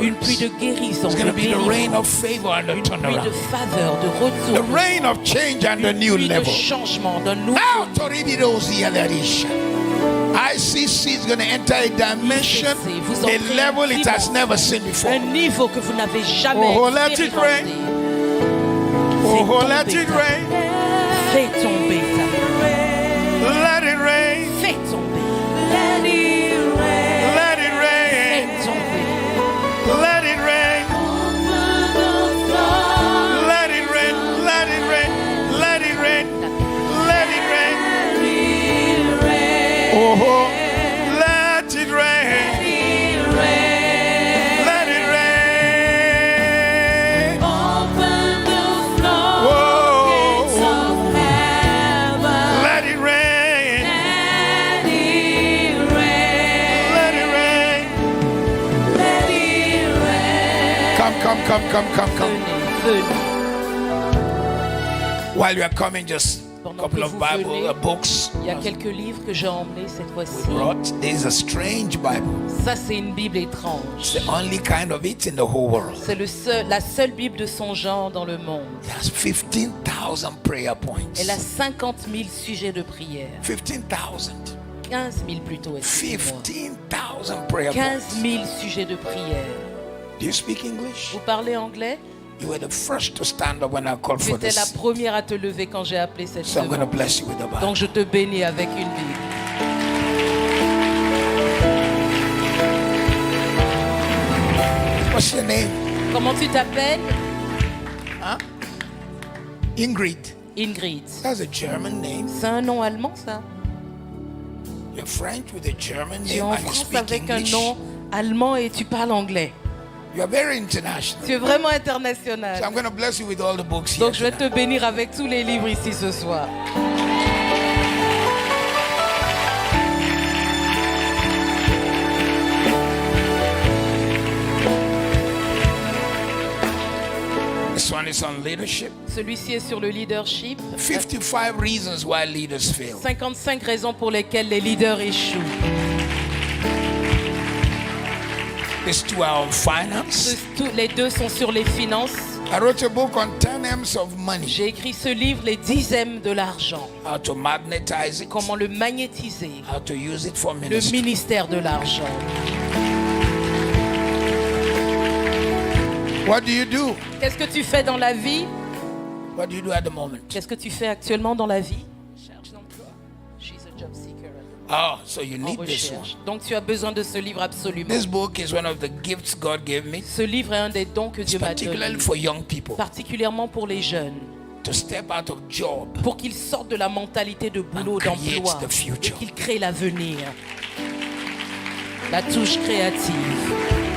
Une pluie deliverance. de guérison, It's going de to be the rain délivrance, of favor and a une pluie de turnaround. faveur, de The retour, rain of change and a une new pluie de level. changement, d'un nouveau Now, Toribidosi Alarisha. ICC is going to enter a dimension, Vous a entrez level it has dimension, never seen before. un niveau que vous n'avez jamais Oh, let it rain. expérimenté. Oh, Fais let tomber it ta rain. pluie. Fais tomber ta pluie. Let it rain. Fais tomber. Let it rain. Fais tomber. Let it rain. Let it rain. Let it rain. Let it rain. Let it rain. Oh, let it rain. Let it rain. Whoa. Let it rain. Let it rain. Come. Venez, venez. While you are coming, just a Pendant couple que of vous Bible venez, books. Il y a quelques livres que j'ai emmenés cette fois-ci. Brought. There is a strange Bible. Ça, c'est une Bible It's étrange. the only kind of it in the whole world. C'est la seule Bible de son genre dans le monde. It has 15,000 prayer points. Elle a 50 000 sujets de prière. 15,000. 15 000 plutôt, excusez-moi. 15,000 prayer 15 points. 000 sujets de prière. Do you speak English? Vous parlez anglais? You were the first to stand up when I called for J'étais la this. première à te lever quand j'ai appelé cette So I'm going to semence. bless you with the Bible. Donc je te bénis avec une Bible. What's your name? Comment tu t'appelles? Ingrid. Ingrid. That's a German name. C'est un nom allemand, ça? You're French with a German Tu es name en and you France speak avec un English. nom allemand et tu parles anglais. You are very international. Tu es vraiment So international. I'm going to bless you with all the books here. Donc je vais tonight. te bénir avec tous les livres ici ce soir. This one is on leadership. Celui-ci est sur le leadership. 55 reasons why leaders fail. 55 raisons pour lesquelles les leaders échouent. These two are on finance. Les deux sont sur les finances. I wrote a book on 10 M's of money. J'ai écrit ce livre, Les 10 de l'argent. How to magnetize it. Comment le magnétiser. How to use it for Le ministry. ministère de l'argent. What do you do? Qu'est-ce que tu fais dans la vie? What do you do at the moment? Qu'est-ce que tu fais actuellement dans la vie? Cherche d'emploi. She's a job seeker. Oh, so you En need this one. recherche. Donc tu as besoin de ce livre absolument. This book is one of the gifts God gave me, Ce livre est un des dons que Dieu m'a particularly donné, for young people, particulièrement pour les jeunes, to step out of job. pour qu'ils sortent de la mentalité de boulot, And create d'emploi, the future. et qu'ils créent l'avenir. La touche créative.